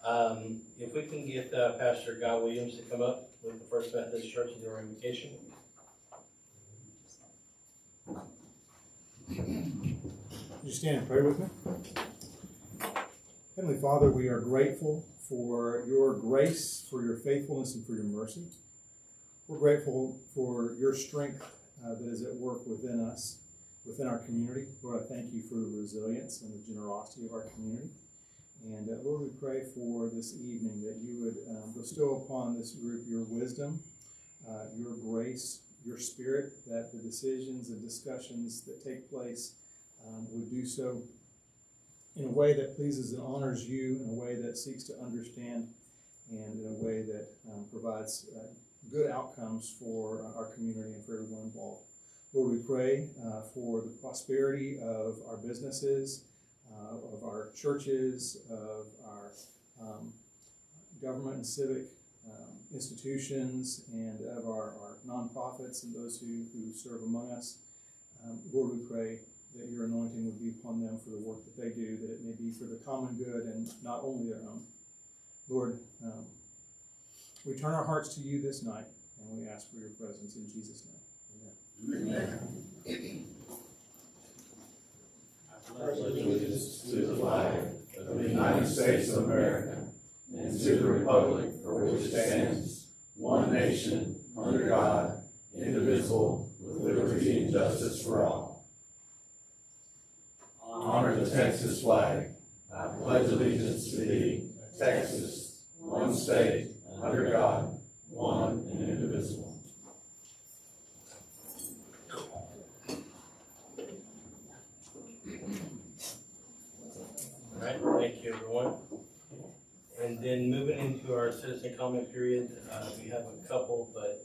If we can get Pastor Guy Williams to come up with the First Methodist Church and their invocation. Would you stand and pray with me? Heavenly Father, we are grateful for your grace, for your faithfulness, and for your mercy. We're grateful for your strength that is at work within us, within our community. Lord, I thank you for the resilience and the generosity of our community. And Lord, we pray for this evening that you would bestow upon this group your wisdom, your grace, your spirit, that the decisions and discussions that take place would do so in a way that pleases and honors you, in a way that seeks to understand, and in a way that provides good outcomes for our community and for everyone involved. Lord, we pray for the prosperity of our businesses, of our churches, of our government and civic institutions, and of our nonprofits and those who serve among us. Lord, we pray that your anointing would be upon them for the work that they do, that it may be for the common good and not only their own. Lord, we turn our hearts to you this night, and we ask for your presence in Jesus' name. Amen. I pledge allegiance to the flag of the United States of America and to the republic for which it stands, one nation, under God, indivisible, with liberty and justice for all. Honor the Texas flag. I pledge allegiance to thee, Texas, one state, under God, one and indivisible. All right, thank you, everyone. And then moving into our citizen comment period, we have a couple, but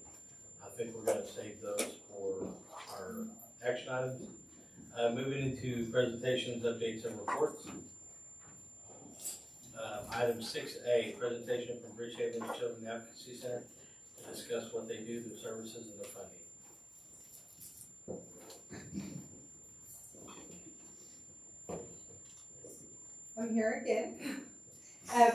I think we're going to save those for our action items. Moving into presentations, updates, and reports. Item 6A, presentation from Bridgehaven Children Advocacy Center to discuss what they do, their services, and their funding. I'm here again.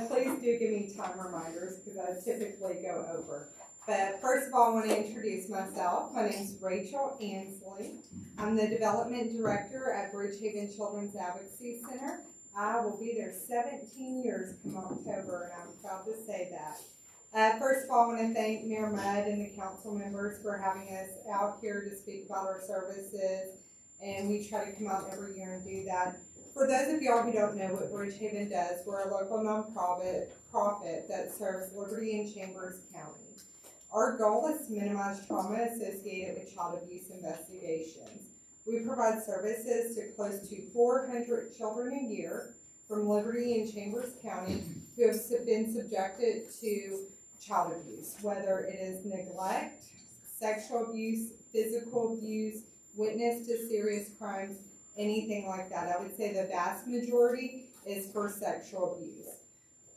Please do give me time reminders because I typically go over. But first of all, I want to introduce myself. My name is Rachel Ansley. I'm the Development Director at Bridgehaven Children's Advocacy Center. I will be there 17 years come October, and I'm proud to say that. First of all, I want to thank Mayor Mudd and the council members for having us out here to speak about our services, and we try to come out every year and do that. For those of y'all who don't know what Bridgehaven does, we're a local nonprofit that serves Liberty and Chambers County. Our goal is to minimize trauma associated with child abuse investigations. We provide services to close to 400 children a year from Liberty and Chambers County who have been subjected to child abuse, whether it is neglect, sexual abuse, physical abuse, witness to serious crimes, anything like that. I would say the vast majority is for sexual abuse.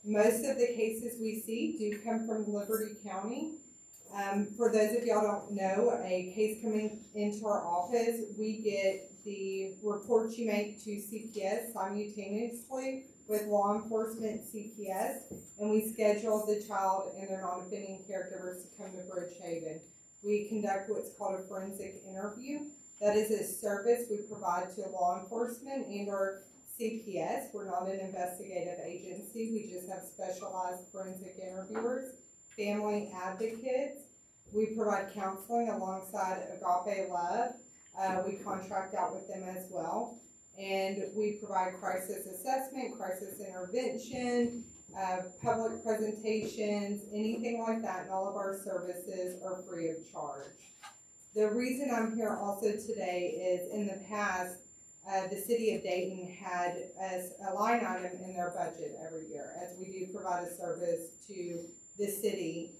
Most of the cases we see do come from Liberty County. For those of y'all don't know, a case coming into our office, we get the reports you make to CPS simultaneously with law enforcement CPS, and we schedule the child and their non-offending caregivers to come to Bridgehaven. We conduct what's called a forensic interview. That is a service we provide to law enforcement and our CPS. We're not an investigative agency. We just have specialized forensic interviewers, family advocates. We provide counseling alongside Agape Love. We contract out with them as well. And we provide crisis assessment, crisis intervention, public presentations, anything like that. And all of our services are free of charge. The reason I'm here also today is in the past, the city of Dayton had a line item in their budget every year, as we do provide a service to the city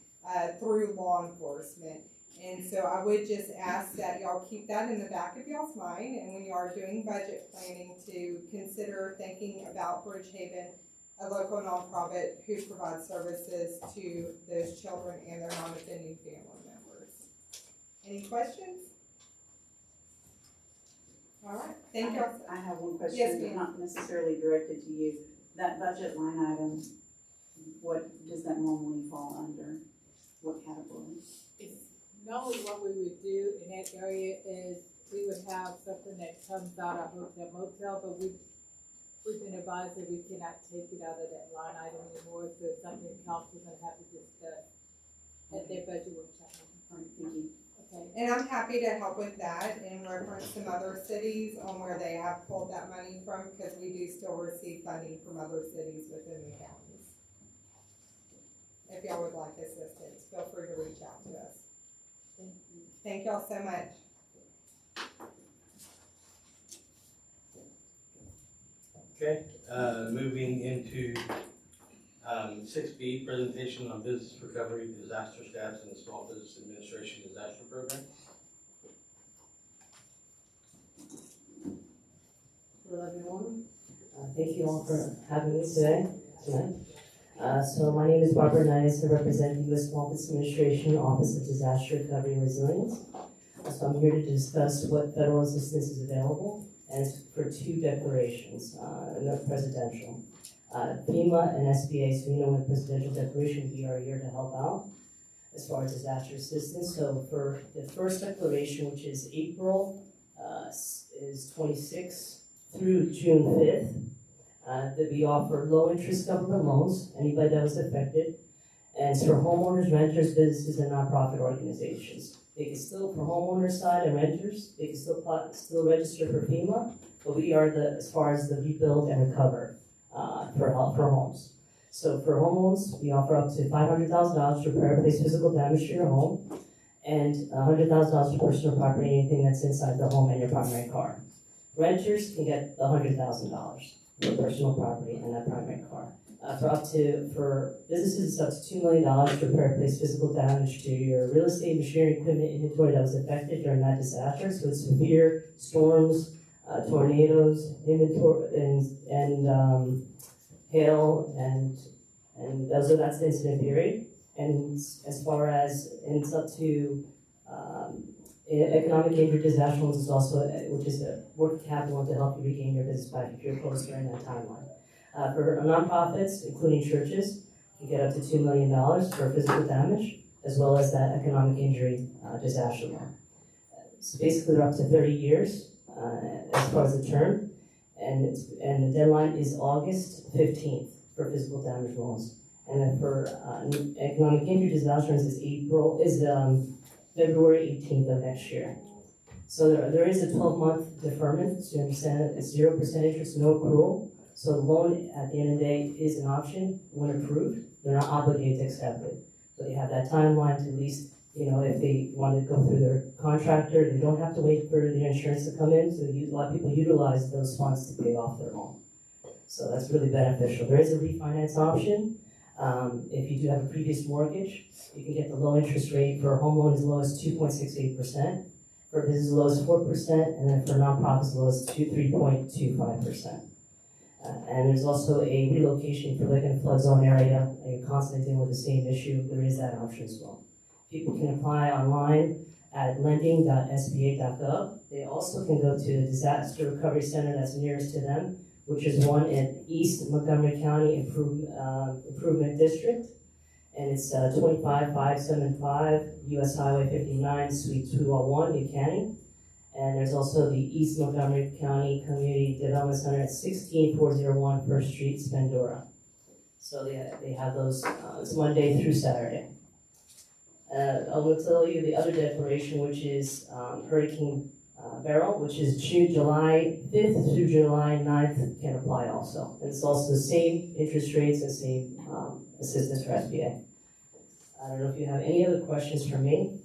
through law enforcement. And so I would just ask that y'all keep that in the back of y'all's mind, and when you are doing budget planning, to consider thinking about Bridgehaven, a local nonprofit who provides services to those children and their non-offending family members. Any questions? All right, thank you. I have one question, Yes, but ma'am. not necessarily directed to you. That budget line item, what does that normally fall under? What category? It's normally what we would do in that area is we would have something that comes out of hotel motel, but we've been advised that we cannot take it out of that line item anymore, so it's something council's gonna have to discuss at their budget workshop. All right, thank you. Okay, And I'm happy to help with that and reference some other cities on where they have pulled that money from, because we do still receive funding from other cities within the counties. If y'all would like assistance, feel free to reach out to us. thank you. Thank y'all so much. Okay, moving into, 6B, presentation on business recovery, disaster status, and the Small Business Administration Disaster Program. Hello, everyone. Thank you all for having me tonight. So my name is Barbara Nice. I represent the U.S. Small Business Administration Office of Disaster Recovery and Resilience. So I'm here to discuss what federal assistance is available, and it's for two declarations, not presidential. FEMA and SBA, so you know with presidential declaration, we are here to help out as far as disaster assistance. So for the first declaration, which is April, is 26 through June 5th, that we offer low-interest government loans, anybody that was affected, and it's for homeowners, renters, businesses, and nonprofit organizations. They can still, for homeowners side and renters, they can still register for FEMA, but we are as far as the rebuild and recover for homes. So for homeowners, we offer up to $500,000 to repair or replace physical damage to your home, and $100,000 for personal property, anything that's inside the home and your primary car. Renters can get $100,000 for personal property and that primary car. For businesses, it's up to $2 million to repair or replace physical damage to your real estate, machinery, equipment, inventory that was affected during that disaster. So it's severe storms, tornadoes, inventory, and hail, and that's the incident period. And as far as, and it's up to economic injury disaster loans is also, which is a working capital to help you regain your business back if you're close during that timeline. For nonprofits, including churches, you get up to $2 million for physical damage, as well as that economic injury disaster loan. So basically, they're up to 30 years as far as the term, and the deadline is August 15th for physical damage loans. And then for economic injury disaster is February 18th of next year. So there is a 12-month deferment, so you understand it's 0% interest, no accrual. So the loan at the end of the day is an option when approved. They're not obligated to accept it. But they have that timeline to at least, if they want to go through their contractor, they don't have to wait for the insurance to come in. So a lot of people utilize those funds to pay off their loan. So that's really beneficial. There is a refinance option. If you do have a previous mortgage, you can get the low interest rate for a home loan as low as 2.68%, for business as low as 4%, and then for nonprofits as low as 3.25%. And there's also a relocation for like in a flood zone area, and you're constantly dealing with the same issue. There is that option as well. People can apply online at lending.sba.gov. They also can go to the disaster recovery center that's nearest to them, which is one in East Montgomery County Improvement District, and it's 25575 US Highway 59, Suite 201, Buchanan. And there's also the East Montgomery County Community Development Center at 16401 First Street, Spandora. So they have those, it's Monday through Saturday. I will tell you the other declaration, which is Hurricane Beryl, which is July 5th through July 9th, can apply also. And it's also the same interest rates and same assistance for SBA. I don't know if you have any other questions for me.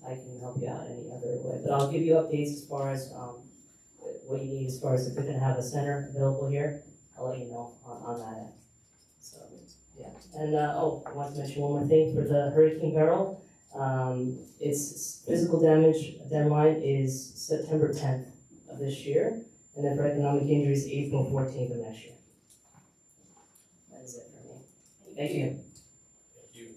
I can help you out any other way, but I'll give you updates as far as what you need as far as if we're gonna have a center available here. I'll let you know on that end. So, yeah. And, I want to mention one more thing for the Hurricane Beryl. Its physical damage deadline is September 10th of this year, and then for economic injuries, April 14th of next year. That is it for me. Thank you. Thank you.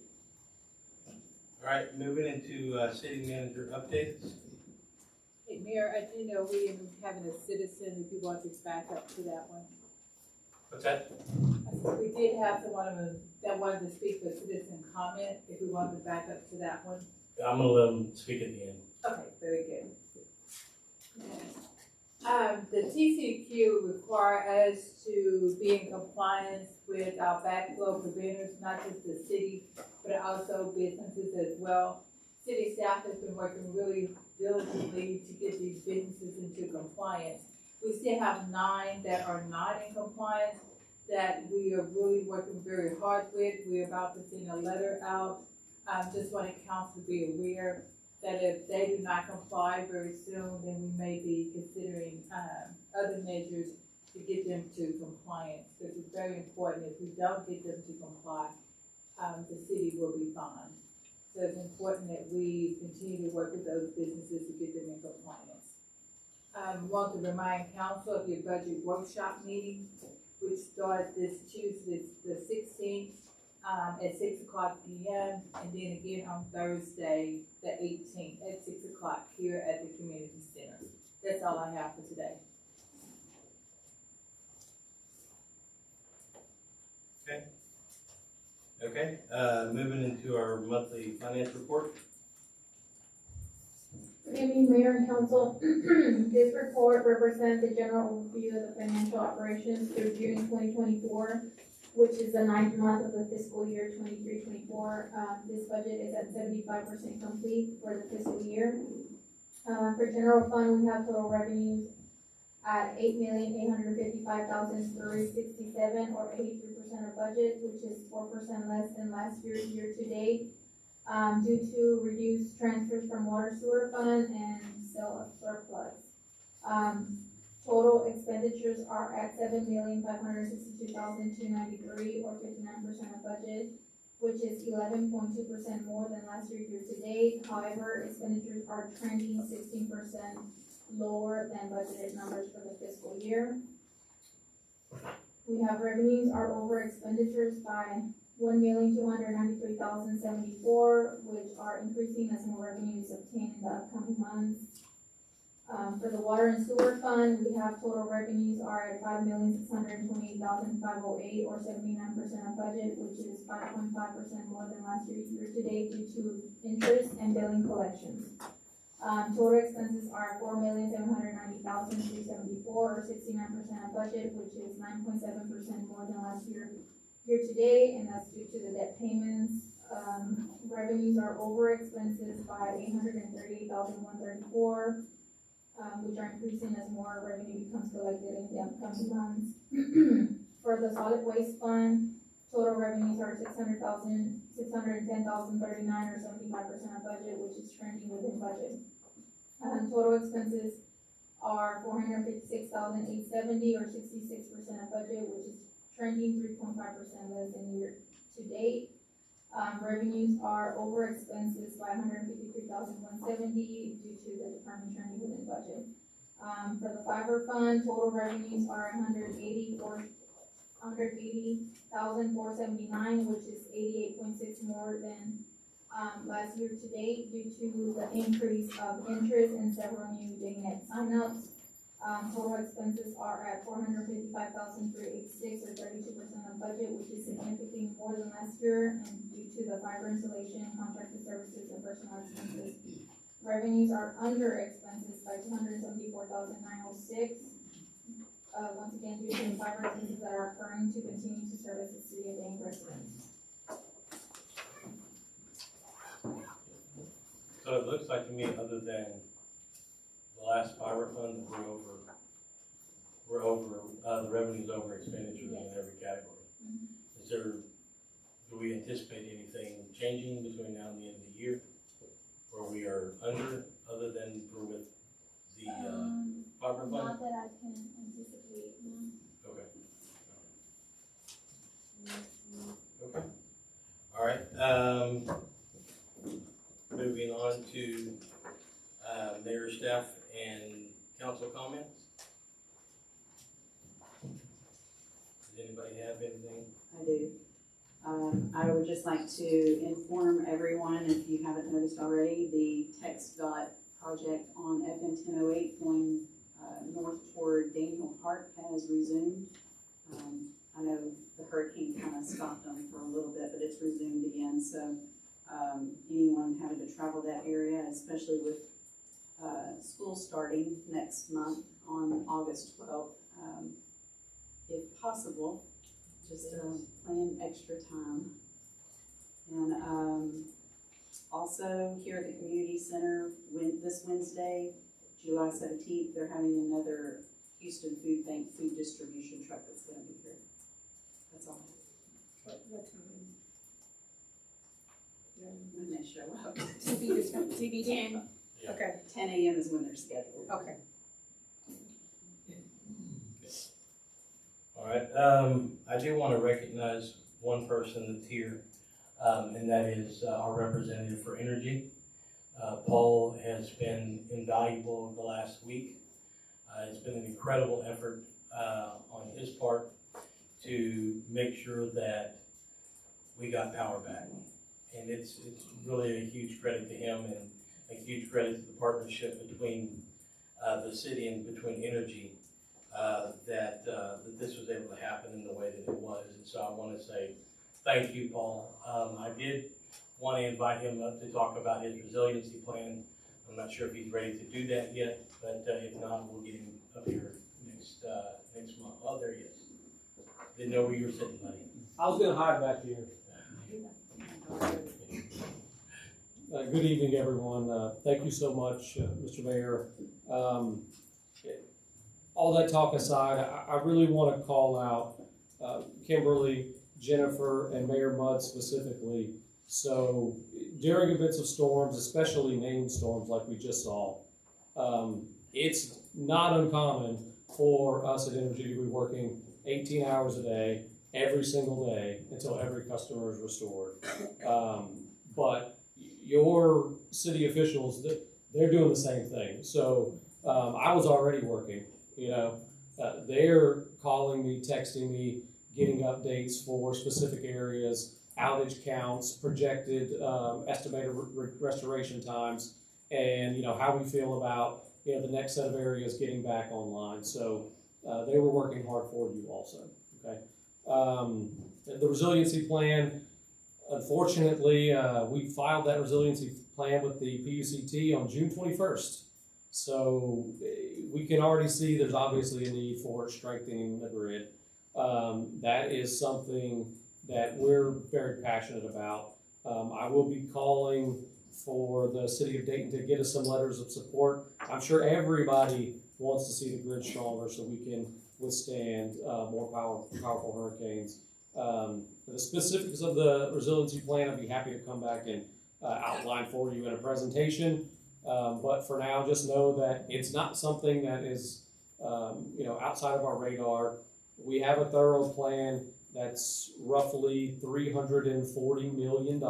All right, moving into city manager updates. Hey, Mayor, I do know we are having a citizen, if you want to back up to that one. What's that? We did have someone of them that wanted to speak for citizen comment, if we wanted to back up to that one. I'm gonna let them speak at the end. Okay, very good. The TCQ require us to be in compliance with our backflow preventers, not just the city, but also businesses as well. City staff has been working really diligently to get these businesses into compliance. We still have 9 that are not in compliance that we are really working very hard with. We're about to send a letter out. Just wanted council to be aware that if they do not comply very soon, then we may be considering other measures to get them to compliance. Because it's very important, if we don't get them to comply, the city will be fined. So it's important that we continue to work with those businesses to get them in compliance. Want to remind council of your budget workshop meeting, which starts this Tuesday, the 16th, at 6 o'clock p.m. and then again on Thursday, the 18th, at 6 o'clock here at the community center. That's all I have for today. Okay, moving into our monthly finance report. Good evening, Mayor and Council. This report represents a general overview of the financial operations through June 2024, which is the 9th month of the fiscal year 23-24. This budget is at 75% complete for the fiscal year. For general fund, we have total revenues at $8,855,367, or 83% of budget, which is 4% less than last year's year-to-date, due to reduced transfers from water sewer fund and sale of surplus. Total expenditures are at $7,562,293, or 59% of budget, which is 11.2% more than last year-to-date. However, expenditures are trending 16% lower than budgeted numbers for the fiscal year. We have revenues are over expenditures by $1,293,074, which are increasing as more revenues obtained in the upcoming months. For the water and sewer fund, we have total revenues are at $5,628,508, or 79% of budget, which is 5.5% more than last year-to-date due to interest and billing collections. Total expenses are $4,790,374, or 69% of budget, which is 9.7% more than last year-to-date, and that's due to the debt payments. Revenues are over expenses by $838,134, which are increasing as more revenue becomes collected in the upcoming months. For the solid waste fund, total revenues are $610,039, or 75% of budget, which is trending within budget. Total expenses are $456,870, or 66% of budget, which is trending 3.5% less than year-to-date. Revenues are over expenses by $153,170 due to the department trending within budget. For the fiber fund, total revenues are $180,479, which is 88.6 more than last year-to-date due to the increase of interest and several new DayNet signups. Total expenses are at $455,386, or 32% of budget, which is significantly more than last year, and due to the fiber installation, contracted services, and personal expenses. Revenues are under expenses by $274,906. Once again, due to the fiber expenses that are occurring to continue to service the city of Dane residents. So it looks like to me, other than the last fiber fund, the revenue's over expenditures in every category. Is there, do we anticipate anything changing between now and the end of the year? Where we are under, other than with the fiber fund? Not that I can anticipate, no. Okay. Okay. All right, moving on to mayor, staff, and council comments. Does anybody have anything? I do. I would just like to inform everyone, if you haven't noticed already, the text dot project on FN 1008 going north toward Daniel Park has resumed. I know the hurricane kind of stopped them for a little bit, but it's resumed again, so, anyone having to travel that area, especially with, school starting next month on August 12th, if possible, just, plan extra time. And, also here at the community center, this Wednesday, July 17th, they're having another Houston Food Bank food distribution truck that's gonna be here. That's all. When they show up. TBD. Okay, 10 a.m. is when they're scheduled. okay. All right, I do want to recognize one person that's here, and that is our representative for energy. Paul has been invaluable over the last week. It's been an incredible effort on his part to make sure that we got power back. And it's really a huge credit to him and a huge credit to the partnership between the city and between energy that this was able to happen in the way that it was. And so I want to say thank you, Paul. I did want to invite him up to talk about his resiliency plan. I'm not sure if he's ready to do that yet, but if not, we'll get him up here next month. Oh, there he is. Didn't know where you were sitting, buddy. I was gonna hide back here. Good evening, everyone. Thank you so much, Mr. Mayor. All that talk aside, I really want to call out Kimberly, Jennifer, and Mayor Mudd specifically. So during events of storms, especially named storms like we just saw, it's not uncommon for us at Energy to be working 18 hours a day, every single day, until every customer is restored. But your city officials, they're doing the same thing. So I was already working, they're calling me, texting me, getting updates for specific areas, outage counts, projected estimated restoration times, and how we feel about the next set of areas getting back online. So they were working hard for you also. Okay, the resiliency plan. Unfortunately, we filed that resiliency plan with the PUCT on June 21st. So we can already see there's obviously a need for strengthening the grid. That is something that we're very passionate about. I will be calling for the city of Dayton to get us some letters of support. I'm sure everybody wants to see the grid stronger so we can withstand more powerful hurricanes. The specifics of the resiliency plan, I'd be happy to come back and outline for you in a presentation. But for now, just know that it's not something that is, outside of our radar. We have a thorough plan that's roughly $340 million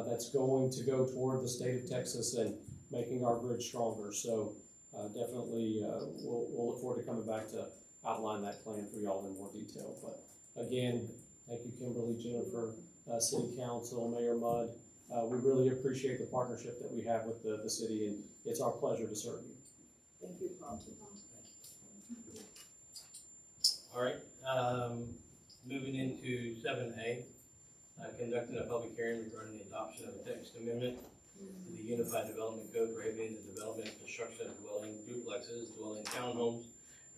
that's going to go toward the state of Texas and making our grid stronger. So definitely we'll look forward to coming back to outline that plan for y'all in more detail. But again, thank you, Kimberly, Jennifer, City Council, Mayor Mudd. We really appreciate the partnership that we have with the city, and it's our pleasure to serve you. Thank you, Paul. All right, moving into 7A, conducting a public hearing regarding the adoption of a text amendment to the Unified Development Code prohibiting the development and construction of dwelling duplexes, dwelling townhomes,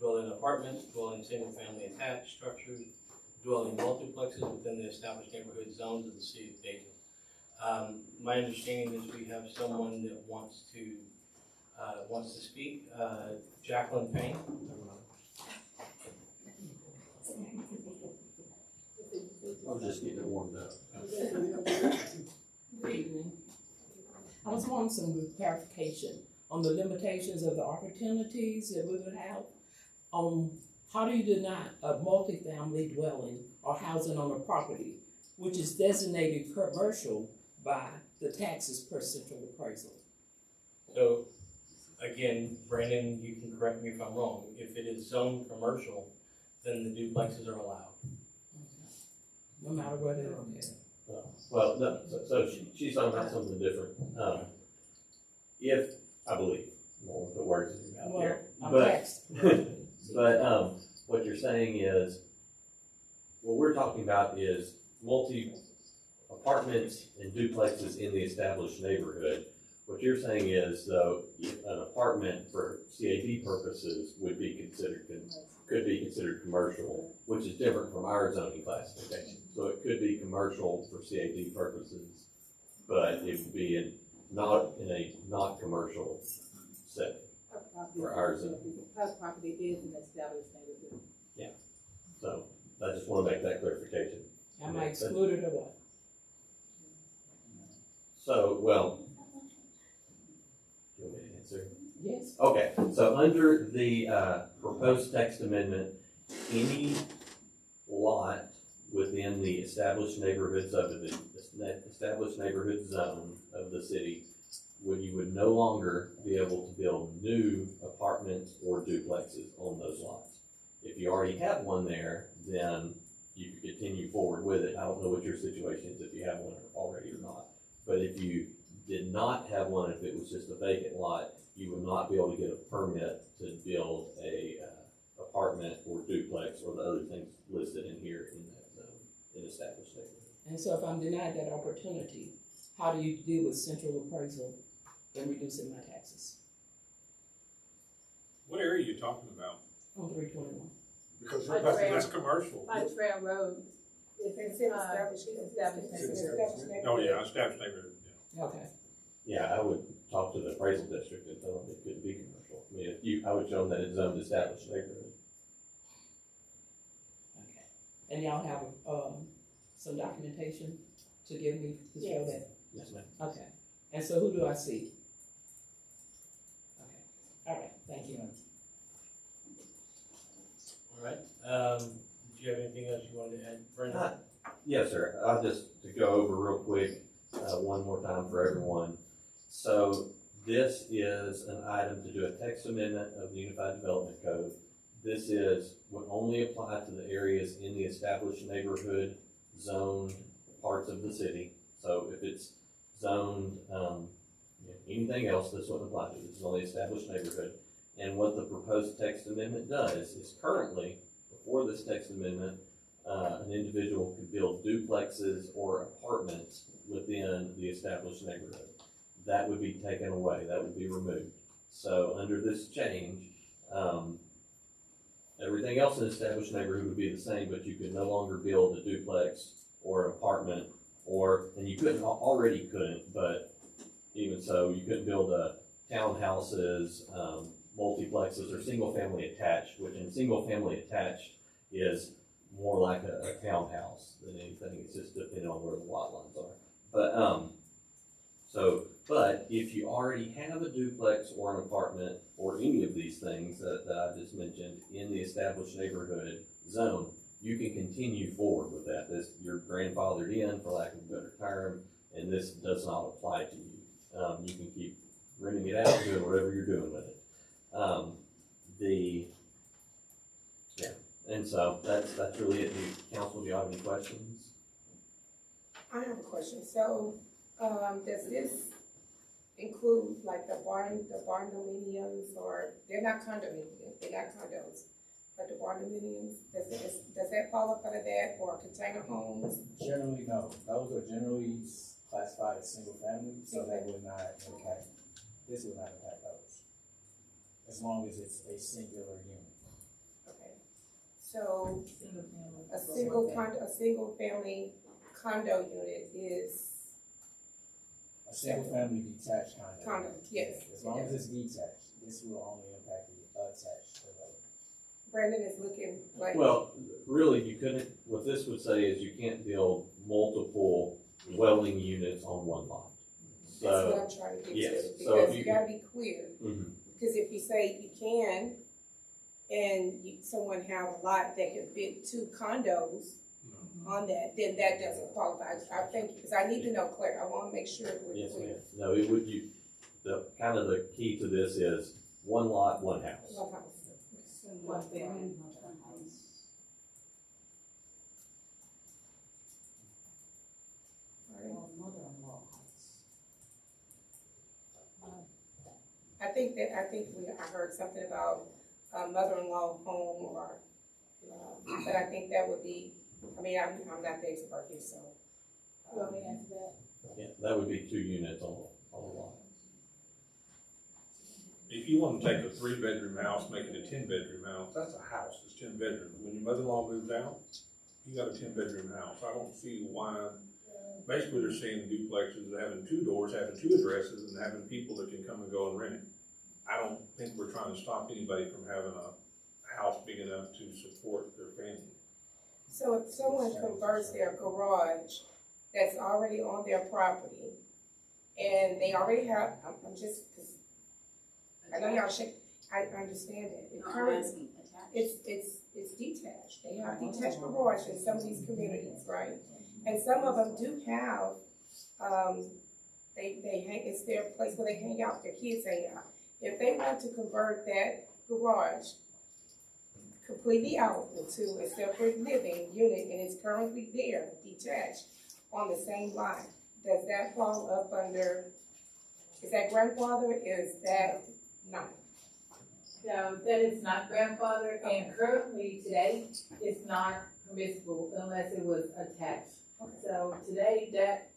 dwelling apartments, dwelling single-family attached structures, dwelling multiplexes within the established neighborhood zones of the city of Dayton. My understanding is we have someone that wants to speak. Jacqueline Payne. I was just getting it warmed up. Good evening. I was wanting some clarification on the limitations of the opportunities that we would have. How do you deny a multifamily dwelling or housing on a property which is designated commercial by the taxes per central appraisal? So, again, Brandon, you can correct me if I'm wrong. If it is zoned commercial, then the duplexes are allowed. No matter where they're located. Well, no, so she's talking about something different. If, I believe, I won't put words in your mouth Well, here. I'm But, taxed. but what you're saying is what we're talking about is apartments and duplexes in the established neighborhood. What you're saying is, though, an apartment for CAD purposes could be considered commercial, which is different from our zoning classification. So it could be commercial for CAD purposes, but it would be not in a not commercial setting for our zoning. Because property is an established neighborhood. So I just want to make that clarification. Am I excluded or what? So, well, do you want me to answer? Yes. Okay, so under the proposed text amendment, any lot within the established neighborhood subdivision, established neighborhood zone of the city, you would no longer be able to build new apartments or duplexes on those lots. If you already have one there, then you could continue forward with it. I don't know what your situation is, if you have one already or not. But if you did not have one, if it was just a vacant lot, you would not be able to get a permit to build a apartment or duplex or the other things listed in here in that zone, in established neighborhood. And so if I'm denied that opportunity, how do you deal with central appraisal and reducing my taxes What area are you talking about? on 321? Because Like that's commercial. By Trail Road, it's established neighborhood. Oh, yeah, established neighborhood, yeah. Okay. Yeah, I would talk to the appraisal district and tell them it couldn't be commercial. I mean, I would show them that it's zoned established neighborhood. Okay. And y'all have some documentation to give me to show Yes. that? Yes, ma'am. Okay. And so who do I see? Okay. All right. Thank you. All right, did you have anything else you wanted to add, Brandon? Yes, sir. I'll just to go over real quick, one more time for everyone. So this is an item to do a text amendment of the Unified Development Code. This would only apply to the areas in the established neighborhood zoned parts of the city. So if it's zoned, anything else, this wouldn't apply to. This is only established neighborhood. And what the proposed text amendment does is currently, before this text amendment, an individual could build duplexes or apartments within the established neighborhood. That would be taken away, that would be removed. So under this change, everything else in the established neighborhood would be the same, but you could no longer build a duplex or an apartment, and you already couldn't, but even so, you couldn't build townhouses, multiplexes, or single-family attached, which in single-family attached is more like a townhouse than anything. It's just depending on where the lot lines are. But if you already have a duplex or an apartment or any of these things that I just mentioned in the established neighborhood zone, you can continue forward with that. You're grandfathered in, for lack of a better term, and this does not apply to you. You can keep renting it out, doing whatever you're doing with it. And so that's really it. Council, do you have any questions? I have a question. So, does this include like the barndominiums, or they're not condominiums, they're not condos, but the barndominiums, does that fall up under that, or container homes? Generally, no. Those are generally classified as single family, so that would not impact, this would not impact those. As long as it's a singular unit. Okay. So, a single family condo unit is A single family detached condo. condo, yes. As long as it's detached, this will only impact the attached development. Brandon is looking like. Well, really, you couldn't, what this would say is you can't build multiple dwelling units on one lot. That's what So, I'm trying to get yes, to, so because if you you- gotta be clear. mhm. Because if you say you can, and someone have a lot that can fit 2 condos on that, then that doesn't qualify. I think, because I need to know clear, I wanna make sure we're Yes, clear. ma'am. No, it would, the key to this is one lot, one house. One house. One family. I heard something about a mother-in-law home, or, but I think that would be I mean, I'm not the expert here, so. You want me to answer that? Yeah, that would be 2 units on the lot. If you want to take a 3-bedroom house, make it a 10-bedroom house, that's a house, it's 10 bedrooms. When your mother-in-law moved out, you got a 10-bedroom house. I don't see why, basically they're saying duplexes, having 2 doors, having 2 addresses, and having people that can come and go and rent it. I don't think we're trying to stop anybody from having a house big enough to support their family. So if someone converts their garage that's already on their property, and they already have, I'm just, 'cause I know y'all shake, I understand that. It currently, it's detached. They have detached garage in some of these communities, right? And some of them do have, they hang, it's their place where they hang out, their kids hang out. If they want to convert that garage completely out into a separate living unit, and it's currently there, detached, on the same lot, does that fall up under, is that grandfather, is that not? No, that is not grandfather, and currently today, it's not permissible unless it was attached. So today, that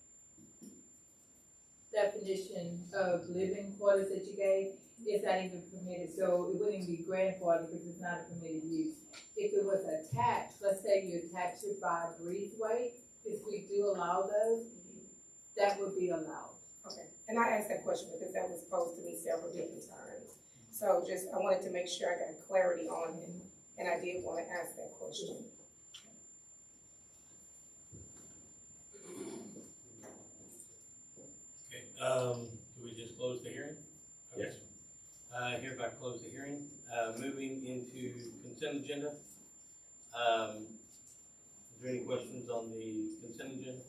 definition of living quarters that you gave is not even permitted, so it wouldn't be grandfathered because it's not a permitted use. If it was attached, let's say you attach it by a breezeway, if we do allow those, that would be allowed. Okay, and I asked that question because that was posed to me several different times. So just, I wanted to make sure I got clarity on it, and I did want to ask that question. Okay, do we just close the hearing? Okay. Yes. Hereby close the hearing. Moving into consent agenda. Is there any questions on the consent agenda?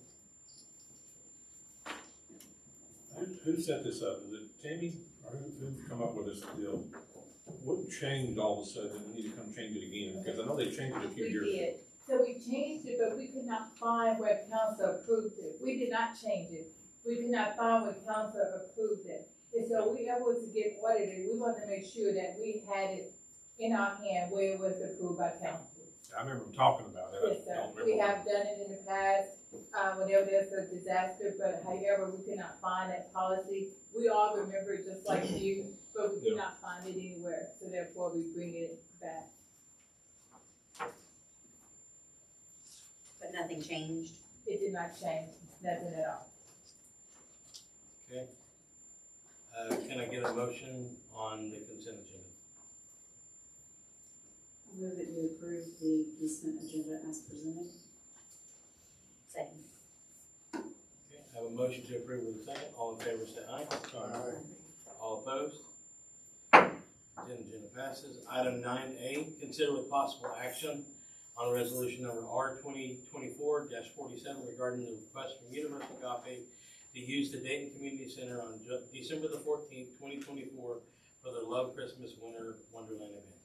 Who set this up? Is it Tammy? Or who come up with this deal? What changed all of a sudden? We need to come change it again, because I know they changed it a few We years. did, so we changed it, but we could not find where council approved it. We did not change it. We could not find where council approved it. And so we were to get audited, we wanted to make sure that we had it in our hand where it was approved by council. I remember them talking about it. I Yes, sir. don't remember. We have done it in the past, whenever there's a disaster, but however, we could not find that policy. We all remember it just like you, but we could not find it anywhere, so therefore we bring it back. But nothing changed? It did not change, nothing at all. Okay. Can I get a motion on the consent agenda? I move that you approve the consent agenda as presented. Second. Okay, I have a motion to approve with a second. All in favor, say aye. Aye. All opposed? Consent agenda passes. Item 9A, consider with possible action on resolution number R 2024-47 regarding the request from Universal Agape to use the Dayton Community Center on December the 14th, 2024 for the Love Christmas Winter Wonderland event.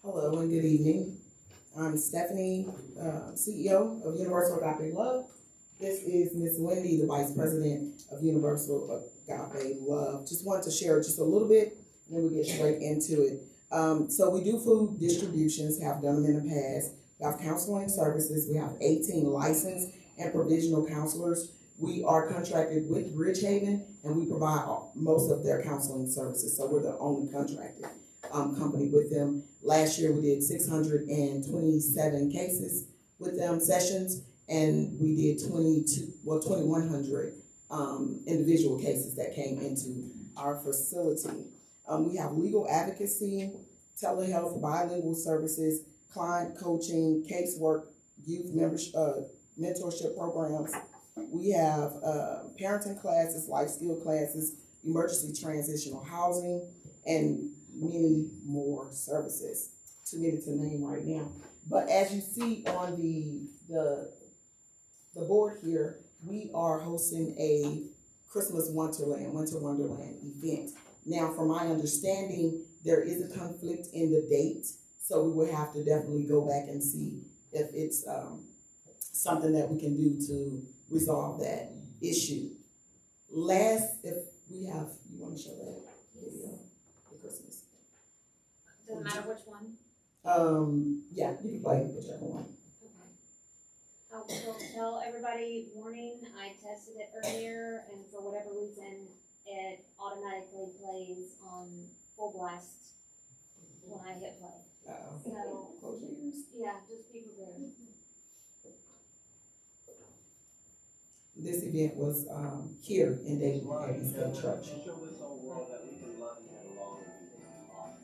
Hello and good evening. I'm Stephanie, CEO of Universal Agape Love. This is Miss Wendy, the Vice President of Universal Agape Love. Just wanted to share just a little bit, and then we get straight into it. So we do food distributions, have done them in the past. We have counseling services. We have 18 licensed and provisional counselors. We are contracted with Bridgehaven, and we provide most of their counseling services. So we're the only contracted company with them. Last year we did 627 cases with them, sessions, and we did 2,100 individual cases that came into our facility. We have legal advocacy, telehealth, bilingual services, client coaching, casework, youth membership, mentorship programs. We have parenting classes, life skill classes, emergency transitional housing, and many more services. Too many to name right now. But as you see on the board here, we are hosting a Christmas Winter Wonderland event. Now, from my understanding, there is a conflict in the date, so we would have to definitely go back and see if it's something that we can do to resolve that issue. Last, if we have, you want to show that video? Doesn't matter which one? Yeah, you can play whichever one. Okay. So tell everybody, warning, I tested it earlier, and for whatever reason, it automatically plays on full blast when I hit play. So, Close your ears. yeah, just be prepared. This event was here in Dayton at East Gate Church. Show this whole world that we can love and get along and do things awesome.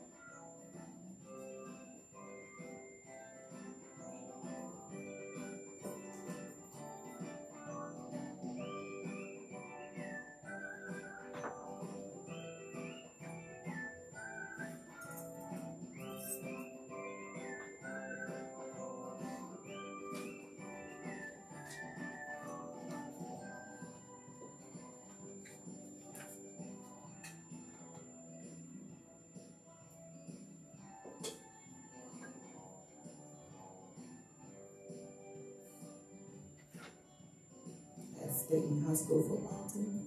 That's Dayton High School football team.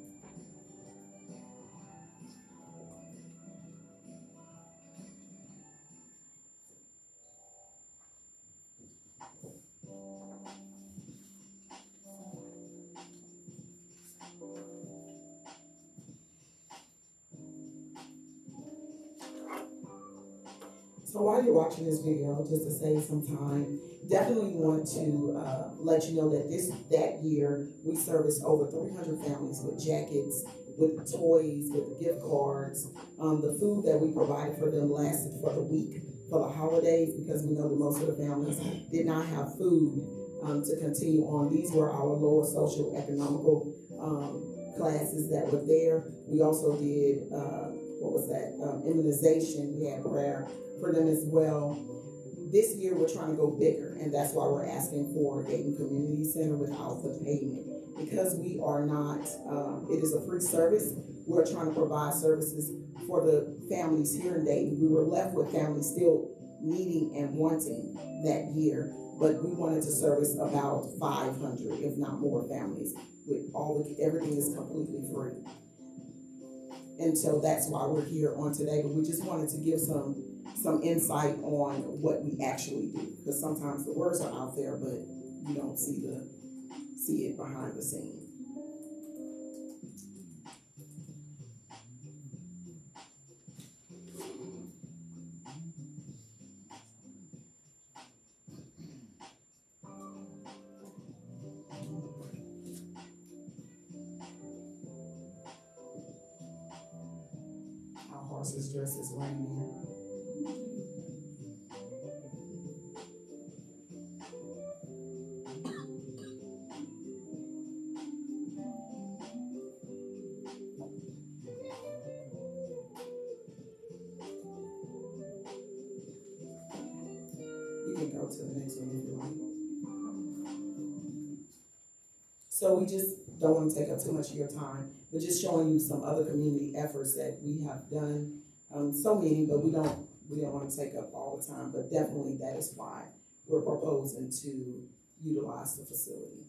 So while you're watching this video, just to save some time, definitely want to let you know that that year we serviced over 300 families with jackets, with toys, with gift cards. The food that we provided for them lasted for the week, for the holidays, because we know that most of the families did not have food to continue on. These were our lower social economical classes that were there. We also did, immunization. We had prayer for them as well. This year we're trying to go bigger, and that's why we're asking for Dayton Community Center without the payment. Because we are not, it is a free service, we're trying to provide services for the families here in Dayton. We were left with families still needing and wanting that year, but we wanted to service about 500, if not more, families with everything is completely free. And so that's why we're here on today, but we just wanted to give some insight on what we actually do, because sometimes the words are out there, but you don't see it behind the scenes. Our horses dress as reindeer. You can go to the next one if you like. So we just don't want to take up too much of your time, but just showing you some other community efforts that we have done. So many, but we don't want to take up all the time, but definitely that is why we're proposing to utilize the facility.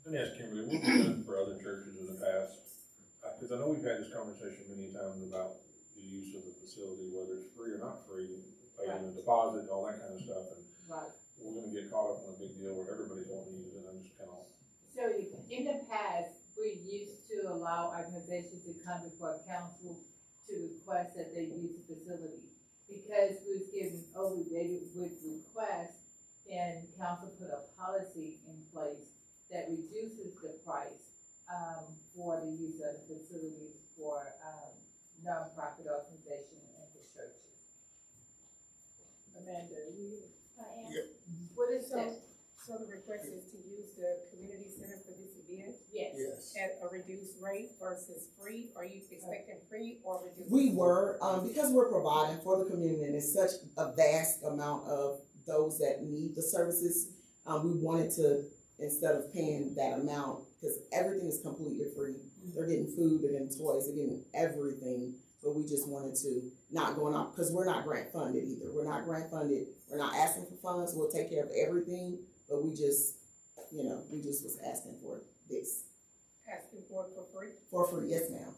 Let me ask Kimberly, what have you done for other churches in the past? Because I know we've had this conversation many times about the use of the facility, whether it's free or not free, paying a deposit, all that kind of stuff, and we're gonna get caught up in a big deal where everybody's wanting to use it, and I'm just kind of. So in the past, we used to allow organizations to come before council to request that they use the facility. Because we was given overdated with requests, and council put a policy in place that reduces the price for the use of the facilities for nonprofit organizations and for churches. Amanda, I am. what is that? So the request is to use the community center for this event Yes. at a reduced rate versus free? Are you expecting free or reduced? We were, because we're providing for the community and it's such a vast amount of those that need the services, we wanted to, instead of paying that amount, because everything is completely free. They're getting food, they're getting toys, they're getting everything. But we just wanted to not going out, because we're not grant funded either. We're not grant funded. We're not asking for funds. We'll take care of everything. But we just was asking for this. Asking for it for free? For free, yes, ma'am.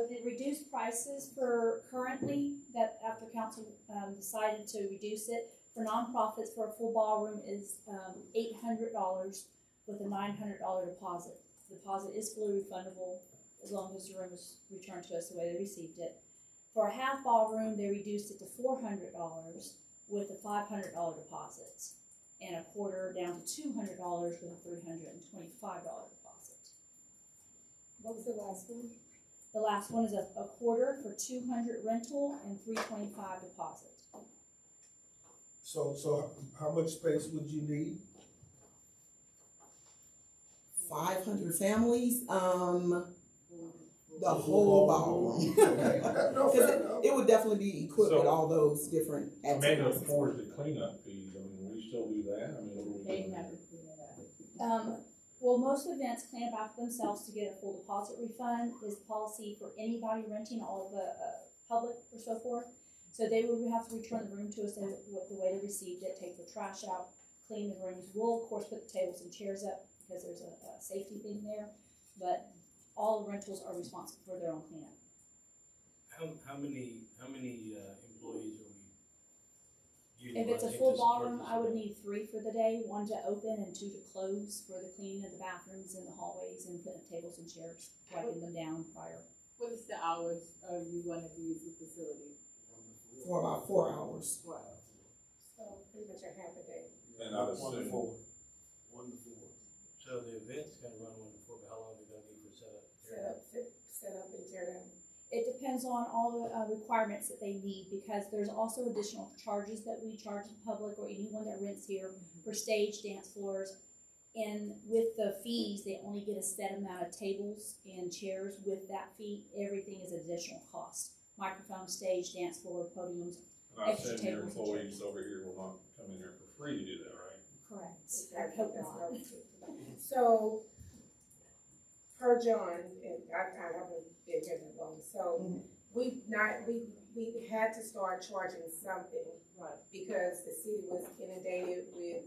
So the reduced prices for currently, that after council, decided to reduce it, for nonprofits for a full ballroom is, $800 with a $900 deposit. The deposit is fully refundable as long as the room is returned to us the way they received it. For a half ballroom, they reduced it to $400 with a $500 deposit, and a quarter down to $200 with a $325 deposit. What was the last one? The last one is a quarter for $200 rental and $325 deposit. So how much space would you need? 500 families, the whole ballroom. Okay. No, fair enough. Because it would definitely be equipped with So- all those different Amanda, activities. as far as the cleanup fees, I mean, we still do that, I mean, what do we They do? never clean it up. Well, most events clean up after themselves to get a full deposit refund. Is policy for anybody renting, all of the public or so forth. So they would have to return the room to us with the way they received it, take the trash out, clean the rooms. We'll of course put the tables and chairs up because there's a safety thing there, but all rentals are responsible for their own cleanup. How many employees are we If it's a utilizing full to support ballroom, this I would event? need 3 for the day, 1 to open and 2 to close for the cleaning of the bathrooms and the hallways and putting up tables and chairs, wiping them down prior. What is the hours you want to use the facility? For about 4 hours. So pretty much a half a day. And I assume, So the event's gonna run 1 to 4, but how long is it gonna be for setup? Set up and tear down. It depends on all the requirements that they need, because there's also additional charges that we charge the public or anyone that rents here for stage, dance floors. And with the fees, they only get a set amount of tables and chairs. With that fee, everything is additional cost. Microphone, stage, dance floor, podiums. and I Extra assume your tables and employees over here will not come in here for free to do that, right? Correct. That's I hope that's not. what I was thinking. So, per John, and I haven't been here that long, so we had to start charging something. Right. Because the city was inundated with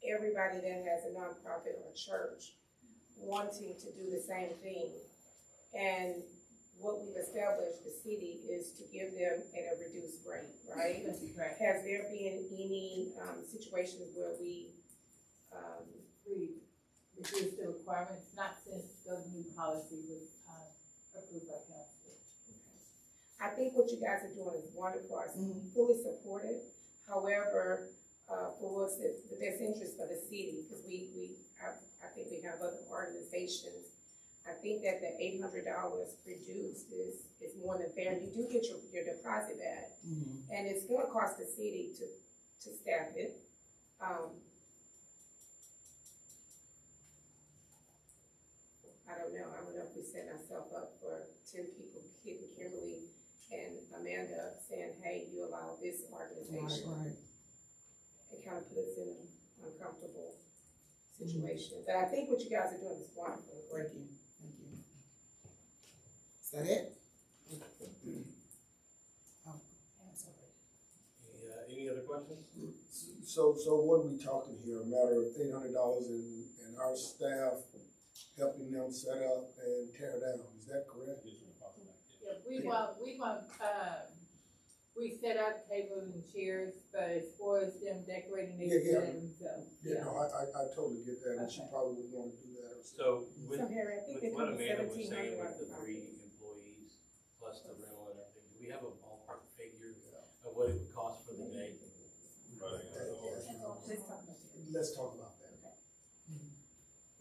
everybody that has a nonprofit or church wanting to do the same thing. And what we've established, the city, is to give them at a reduced rate, right? Right. Has there been any situations where we, We reduced the requirements, not since the new policy was approved by council. I think what you guys are doing is wonderful, I fully support it. However, for what's the best interest for the city, because I think we have other organizations. I think that the $800 reduced is more than fair. You do get your deposit back, and it's gonna cost the city to staff it. I don't know if we set ourselves up for 10 people, Kit and Kimberly and Amanda saying, hey, you allow this organization. Right. It kind of put us in an uncomfortable situation. But I think what you guys are doing is wonderful. Thank you. Is that it? Oh, that's all right. Any other questions? So what are we talking here? A matter of $800 and our staff helping them set up and tear down, is that correct? Yeah, we set up tables and chairs, but as far as them decorating, they Yeah. set it themselves. Yeah, no, I totally get that, and she probably would want to do that herself. So with, So Harry, I think with they what come to Amanda was saying 1,700 with the 3 employees plus the rental and everything, do we have a ballpark figure of what it would cost for the day? Let's talk about that.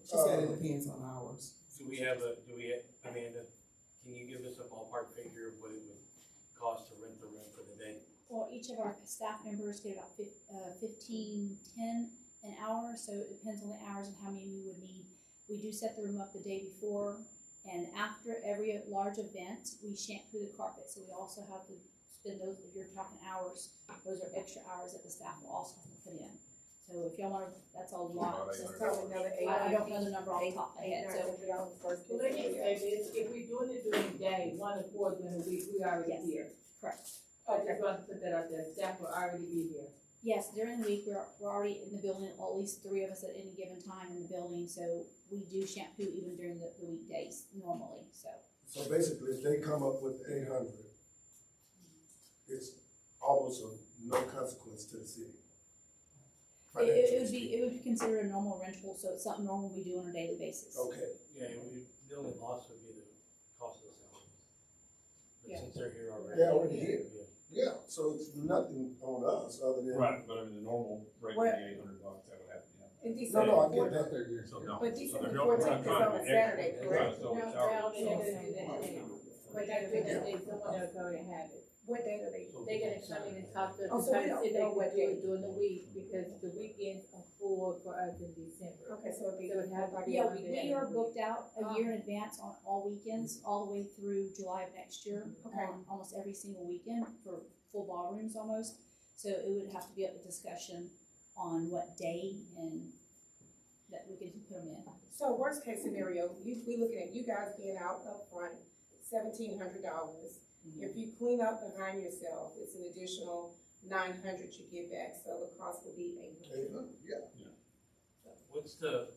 She said it depends on hours. Amanda, can you give us a ballpark figure of what it would cost to rent the room for the day? Well, each of our staff members get about $15.10 an hour, so it depends on the hours and how many we would need. We do set the room up the day before, and after every large event, we shampoo the carpet. So we also have to spend those, if you're talking hours, those are extra hours that the staff will also have to put in. So if y'all want to, that's a lot. So Probably another I don't know the number off the top of my head, so. $800 first. Well, let me say this, if we're doing it during the day, 1 to 4 during the week, we already Yes. here. Correct. I just want to put that out there, staff will already be here. Yes, during the week, we're already in the building, well, at least 3 of us at any given time in the building, so we do shampoo even during the weekdays normally, so. So basically, if they come up with 800, it's almost of no consequence to the city. It would be considered a normal rental, so it's something normal we do on a daily basis. Okay. Yeah, the only loss would be the cost of the salaries. But Yeah. since they're here already. They're already here. Yeah. Yeah, so it's nothing on us other than. Right, but I mean, the normal rate would be $800, that would have to be. In No, December no, I get 14th, that. So no. But So December they're not- we're not 14th is trying to on a be Saturday, extra. We're trying to correct? sell No, the they salary. already do that day. But they do that day, someone else already have it. what date are they? They're gonna come in and talk to us, Oh, and so try we to don't see if they know can what do it day. during the week, because the weekends are full for us in December. Okay, so it'd be. So it'd have to be Yeah, one day we in are the week. booked out a year in advance on all weekends, all the way through July of next year, Okay. on almost every single weekend for full ballrooms almost. So it would have to be up to discussion on what day and that we can put them in. So worst case scenario, we looking at you guys being out up front, $1,700. If you clean up behind yourself, it's an additional $900 you get back, so the cost will be $800. 800, yeah. What's the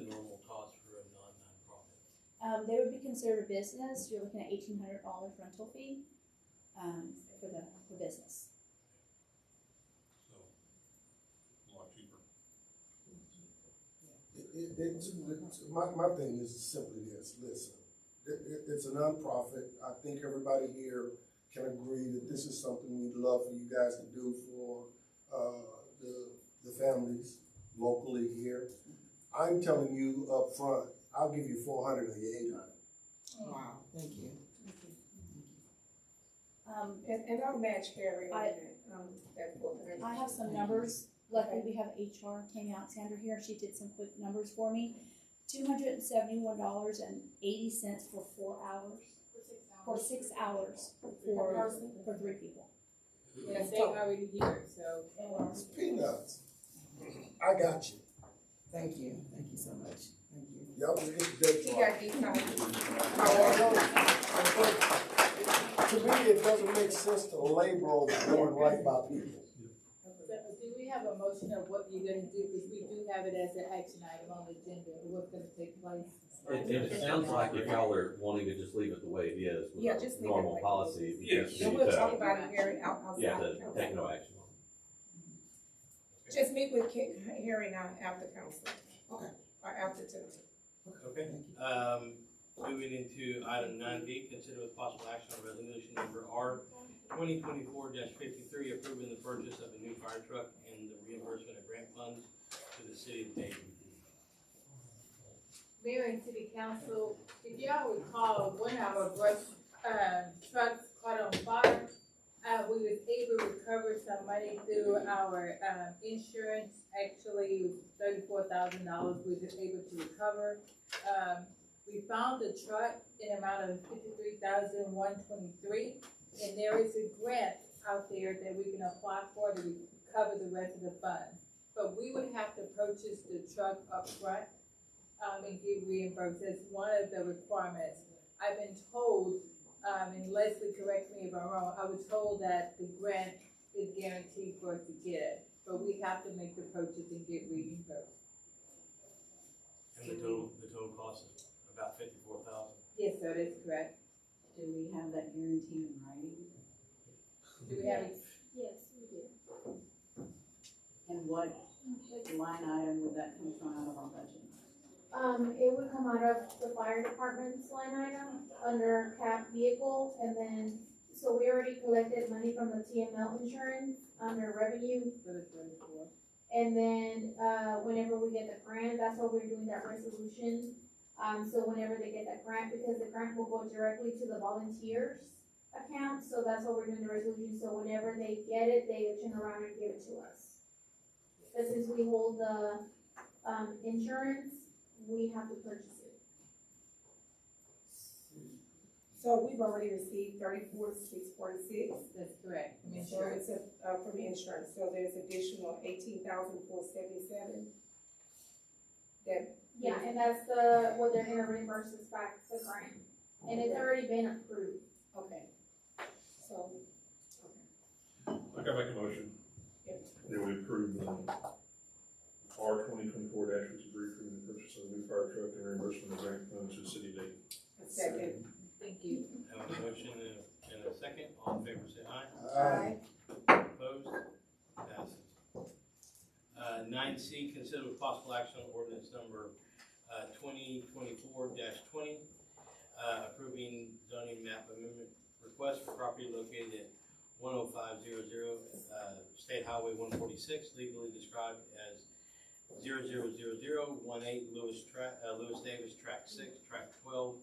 normal cost for a non-nonprofit? They would be considered a business, you're looking at $1,800 rental fee, for business. So, a lot cheaper. My thing is simply this, listen, it's a nonprofit. I think everybody here can agree that this is something we'd love for you guys to do for, the families locally here. I'm telling you up front, I'll give you 400 of your 800. Wow, thank you. And I'll match Harry on I- that 400. I have some numbers. Luckily, we have HR, Tammy Alexander here, she did some quick numbers for me. $271.80 for 4 hours, for 6 hours, for 3 people. Yes, they already here, so. It's peanuts. I got you. Thank you so much, thank you. Y'all just get the date He wrong. got these copies. To me, it doesn't make sense to label doing right by people. So, do we have a motion of what you're gonna do, because we do have it as an action item on the agenda, of what's gonna take place? It sounds like if y'all are wanting to just leave it the way it is with Yeah, our just leave it normal like it policy. is. we Yes. just And need we'll to- talk about it, Harry, outside. Yeah, to take no action on it. Just meet with Harry now after council. Okay. Or after tonight. Okay. Moving into item 9B, consider with possible action on resolution number R 2024-53, approving the purchase of a new fire truck and the reimbursement of grant funds to the city of Dayton. Mayor and City Council, if y'all recall, one of our brush, trucks caught on fire. We was able to recover some money through our, insurance, actually, it was $34,000 we was able to recover. We found the truck in amount of $53,123, and there is a grant out there that we can apply for to recover the rest of the funds. But we would have to purchase the truck up front, and get reimbursed. That's one of the requirements. I've been told, and Leslie, correct me if I'm wrong, I was told that the grant is guaranteed for us to get it, but we have to make the purchase and get reimbursed. And the total cost is about $54,000. Yes, sir, that's correct. Do we have that guarantee in writing? Do we have it? Yes, we do. And what line item would that come from out of our budget? It would come out of the fire department's line item under cap vehicle, and then, so we already collected money from the TML insurance under revenue. For the 34. And then, whenever we get the grant, that's why we're doing that resolution. So whenever they get that grant, because the grant will go directly to the volunteers account, so that's why we're doing the resolution. So whenever they get it, they turn around and give it to us. But since we hold the, insurance, we have to purchase it. So we've already received 34,646. That's correct. From So insurance. it's from insurance, so there's additional 18,477. That. Yeah, and that's what they're gonna reimburse us back, the grant. And it's already been approved. Okay. So, I gotta make a motion. Yep. That we approve the R 2024-53, approving the purchase of a new fire truck and reimbursement of grant funds to the city of Dayton. a second. The Thank you. Have a motion and a second. All in favor, say aye. Aye. Opposed? Passes. 9C, consider with possible action on ordinance number 2024-20, approving zoning map amendment request for property located at 10500 State Highway 146, legally described as 00018 Lewis Davis, Track 6, Track 12,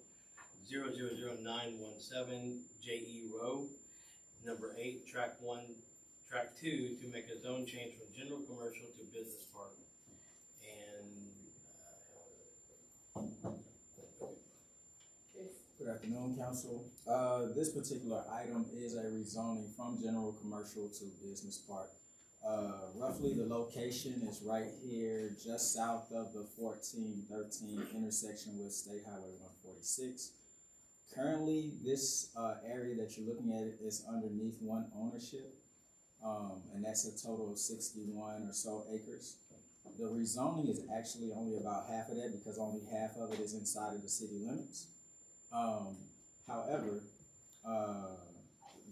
000917 J.E. Row, number 8, Track 1, Track 2, to make a zone change from general commercial to business park. And, Good afternoon, council. This particular item is a rezoning from general commercial to business park. Roughly the location is right here, just south of the 1413 intersection with State Highway 146. Currently, this area that you're looking at is underneath one ownership, and that's a total of 61 or so acres. The rezoning is actually only about half of that because only half of it is inside of the city limits. However,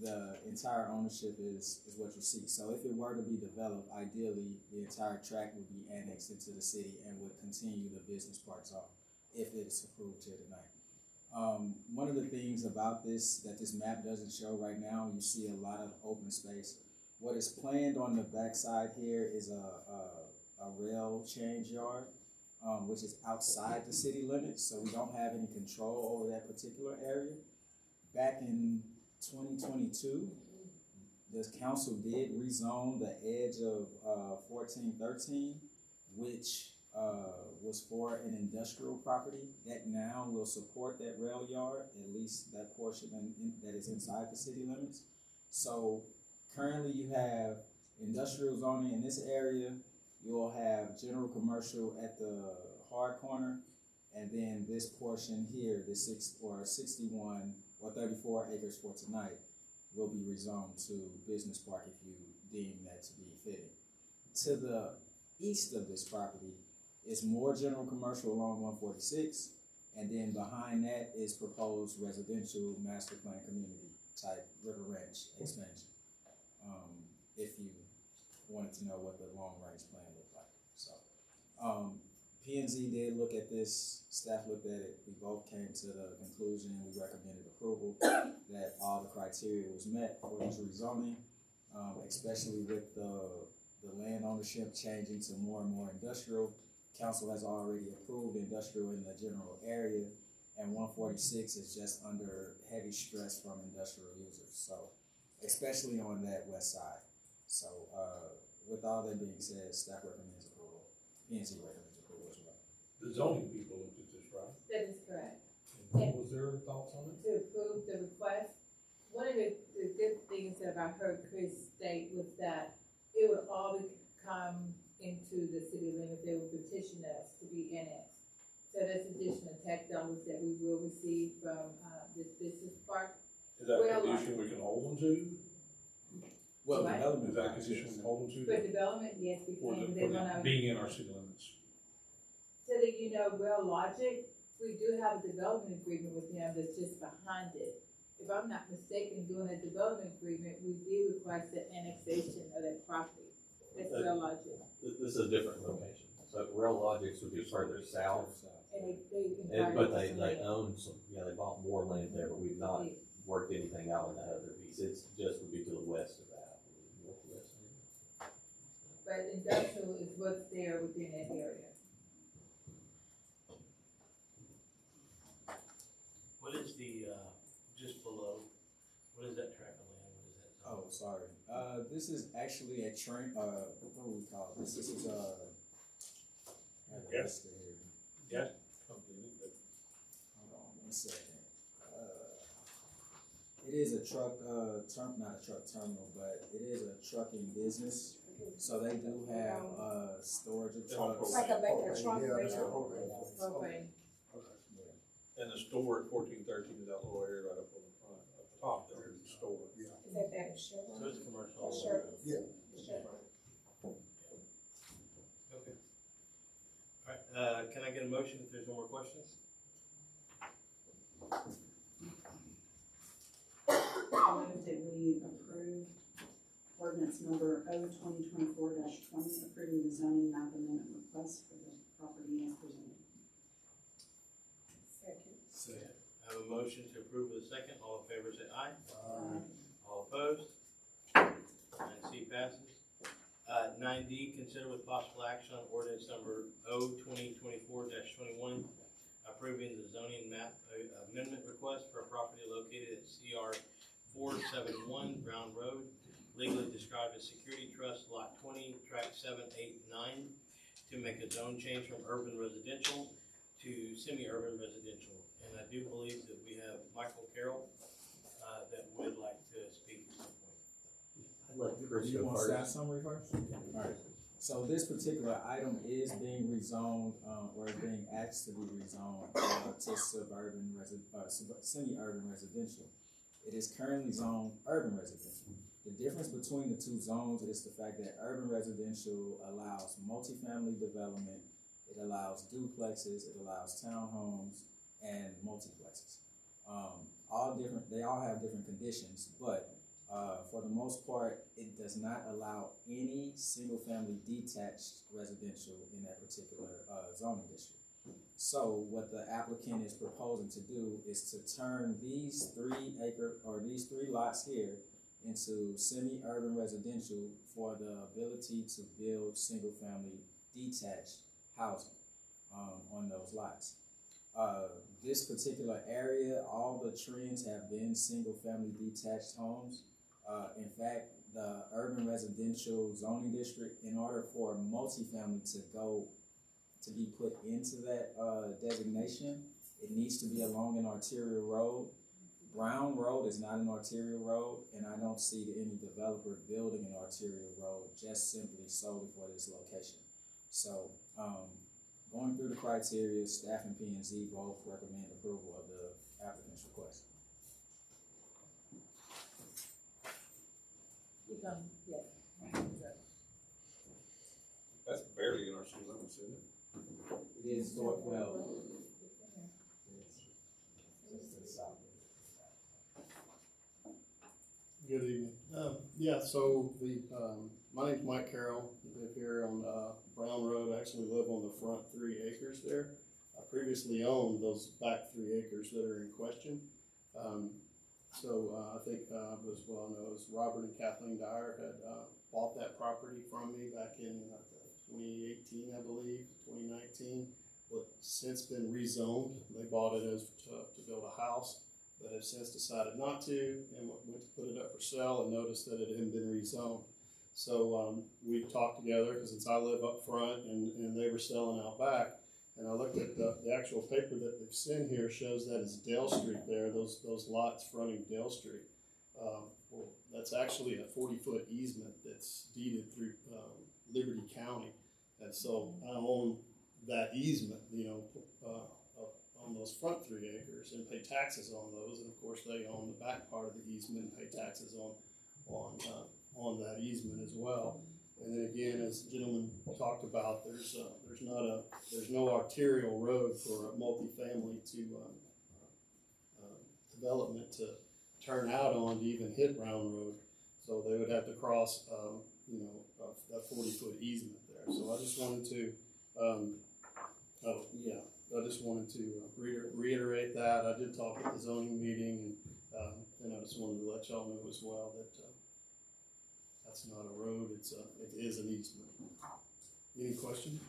the entire ownership is what you see. So if it were to be developed, ideally, the entire tract would be annexed into the city and would continue the business parks off if it is approved here tonight. One of the things about this that this map doesn't show right now, you see a lot of open space. What is planned on the backside here is a rail change yard, which is outside the city limits, so we don't have any control over that particular area. Back in 2022, the council did rezone the edge of 1413, which was for an industrial property that now will support that rail yard, at least that portion that is inside the city limits. So currently you have industrial zoning in this area, you'll have general commercial at the hard corner, and then this portion here, the 61 or 34 acres for tonight, will be rezoned to business park if you deem that to be fitting. To the east of this property is more general commercial along 146, and then behind that is proposed residential master plan community type River Ranch expansion. If you wanted to know what the long range plan looked like. So P&Z did look at this, staff looked at it, we both came to the conclusion, we recommended approval that all the criteria was met for this rezoning, especially with the land ownership changing to more and more industrial. Council has already approved industrial in the general area, and 146 is just under heavy stress from industrial users, so especially on that west side. So with all that being said, staff recommends approval. P&Z recommends approval as well. The zoning people looked at this, right? That is correct. What was their thoughts on it? To approve the request, one of the good things that I heard Chris state was that it would all come into the city limits. They would petition us to be annexed. So that's additional tax dollars that we will receive from this business park. Is that a condition we can hold them to? Well, Right. development. Is that a condition we can hold them to? For development, yes, we For can. They're gonna, being in our city limits. so that you know, Real Logic, we do have a development agreement with them that's just behind it. If I'm not mistaken, doing a development agreement, we did request the annexation of that property. That's Real Logic. This is a different location. So Rail Logics would be further south, And but they own some, they bought more land there, but we've not worked anything out in that other piece. It's just would be to the west of that, northwest. But industrial is what's there within that area. what is the, just below, what is that tract of land? What is that? Oh, sorry. This is actually a train, what do we call this? This is a. Yes. Yes. Company, but Hold on 1 second. It is a truck, not a truck terminal, but it is a trucking business. So they do have, storage of trucks. Like a truck Okay. and the store at 1413 is that little area right up on the front, up top there is the store. Is that better? So it's commercial. Sure. Yeah. Okay. All right, can I get a motion if there's no more questions? ordinance number O 2024-20, approving the zoning map amendment request for the property as presented. Second. I have a motion to approve with a second. All in favor say aye. All opposed? 9C passes. 9D, consider with possible action on ordinance number O 2024-21, approving the zoning map amendment request for a property located at CR 471 Brown Road, legally described as Security Trust Lot 20, Tract 789, to make a zone change from urban residential to semi-urban residential. And I do believe that we have Michael Carroll that would like to speak at some point. I'd let Chris You go want first. staff summary first? Alright, so this particular item is being rezoned, or being asked to be rezoned, to suburban semi-urban residential. It is currently zoned urban residential. The difference between the two zones is the fact that urban residential allows multifamily development, it allows duplexes, it allows townhomes, and multiplexes. They all have different conditions, but for the most part, it does not allow any single-family detached residential in that particular zoning district. So what the applicant is proposing to do is to turn these 3 lots here into semi-urban residential for the ability to build single-family detached housing on those lots. This particular area, all the trends have been single-family detached homes. In fact, the urban residential zoning district, in order for multifamily to be put into that designation, it needs to be along an arterial road. Brown Road is not an arterial road, and I don't see any developer building an arterial road just simply solely for this location. So, going through the criteria, staff and P&Z both recommend approval of the applicant's request. That's barely in our city limits, isn't it? It is well. Good evening. So my name's Mike Carroll. I live here on Brown Road. I actually live on the front 3 acres there. I previously owned those back 3 acres that are in question. I think as well known as Robert and Kathleen Dyer had bought that property from me back in 2018, I believe, 2019. But since been rezoned. They bought it as to build a house, but have since decided not to, and went to put it up for sale and noticed that it hadn't been rezoned. So we talked together, because since I live up front and they were selling out back, and I looked at the actual paper that they've sent here shows that it's Dale Street there, those lots fronting Dale Street. Well, that's actually a 40-foot easement that's deeded through Liberty County, and so I own that easement, on those front 3 acres and pay taxes on those, and of course they own the back part of the easement and pay taxes on that easement as well. And then again, as the gentleman talked about, there's no arterial road for a multifamily to development to turn out on to even hit Brown Road. So they would have to cross, that 40-foot easement there. So I just wanted to, reiterate that. I did talk at the zoning meeting, and I just wanted to let y'all know as well that that's not a road, it is an easement. Any questions?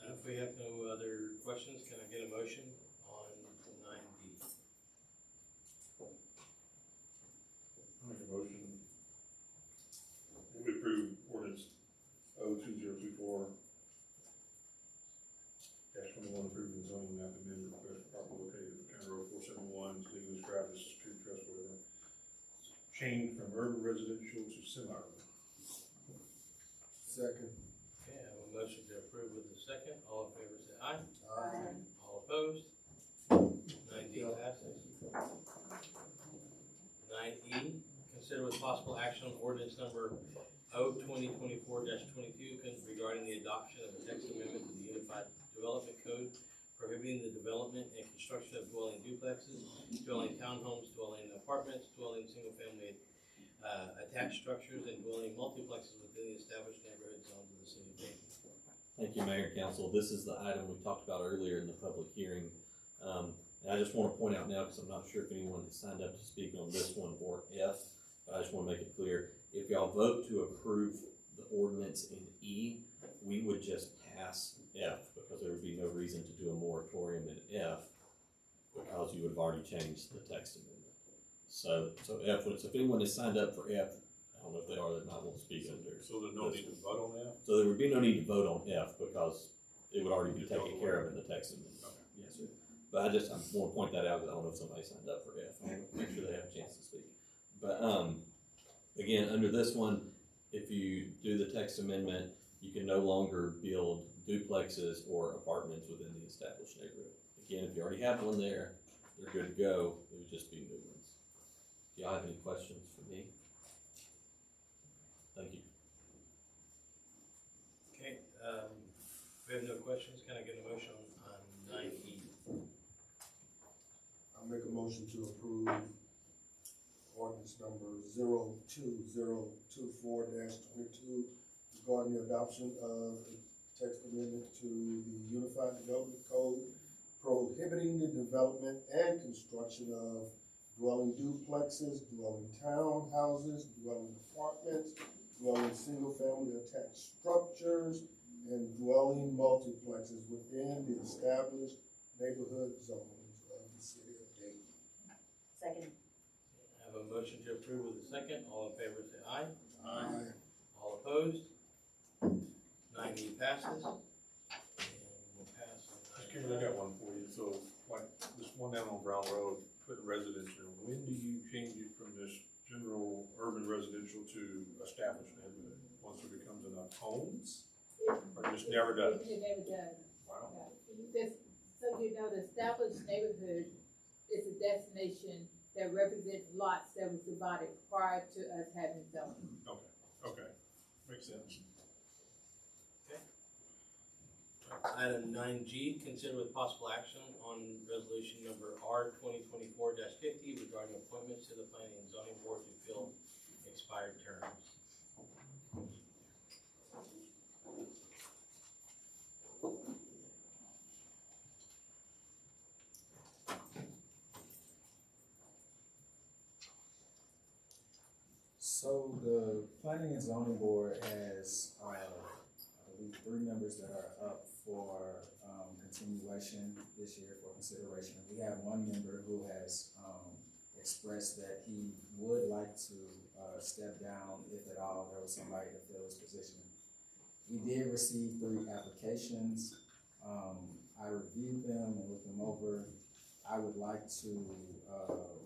If we have no other questions, can I get a motion on 9D? I'll make a motion. We approve ordinance O 2024-21, approving the zoning map amendment request for property located at County Road 471, legally described as Security Trust, whatever. Change from urban residential to semi-urban. Second. Okay, I have a motion to approve with the second. All in favor say aye. Aye. All opposed? 9D passes. 9E, consider with possible action on ordinance number O 2024-22 regarding the adoption of a text amendment to the Unified Development Code prohibiting prohibiting the development and construction of dwelling duplexes, dwelling townhomes, dwelling apartments, dwelling single-family attached structures, and dwelling multiplexes within the established neighborhood zones of the city of Dayton. Thank you, Mayor and Council. This is the item we talked about earlier in the public hearing. And I just want to point out now, because I'm not sure if anyone has signed up to speak on this one or F, but I just want to make it clear, if y'all vote to approve the ordinance in E, we would just pass F, because there would be no reason to do a moratorium in F, because you would have already changed the text amendment. So F, so if anyone has signed up for F, I don't know if they are, they might want to speak under. So there's no need to vote on F? So there would be no need to vote on F, because it would already be taken care of in the text amendment. Okay. Yes, sir. But I want to point that out, because I don't know if somebody signed up for F. I want to make sure they have a chance to speak. But, again, under this one, if you do the text amendment, you can no longer build duplexes or apartments within the established neighborhood. Again, if you already have one there, they're good to go. It would just be new ones. Do y'all have any questions for me? Thank you. Okay, we have no questions. Can I get a motion on 9E? I'll make a motion to approve ordinance number 02024-22 regarding the adoption of a text amendment to the Unified Development Code prohibiting the development and construction of dwelling duplexes, dwelling townhouses, dwelling apartments, dwelling single-family attached structures, and dwelling multiplexes within the established neighborhood zones of the city of Dayton. Second. I have a motion to approve with a second. All in favor say aye. Aye. All opposed? 9E passes. And we'll pass on Excuse me, I got one for you. So, like, this one down on Brown Road, put residential, when do you change it from this general urban residential to established neighborhood? Once it becomes enough homes? Or just never does? It never does. Wow. No. Just so you know, the established neighborhood is a destination that represents lots that was divided prior to us having zoning. Okay, makes sense. Item 9G, consider with possible action on resolution number R 2024-50 regarding appointments to the Planning and Zoning Board to fill expired terms. So the Planning and Zoning Board has, I believe, 3 members that are up for continuation this year for consideration. We have 1 member who has expressed that he would like to step down if at all there was somebody to fill his position. We did receive 3 applications. I reviewed them and looked them over. I would like to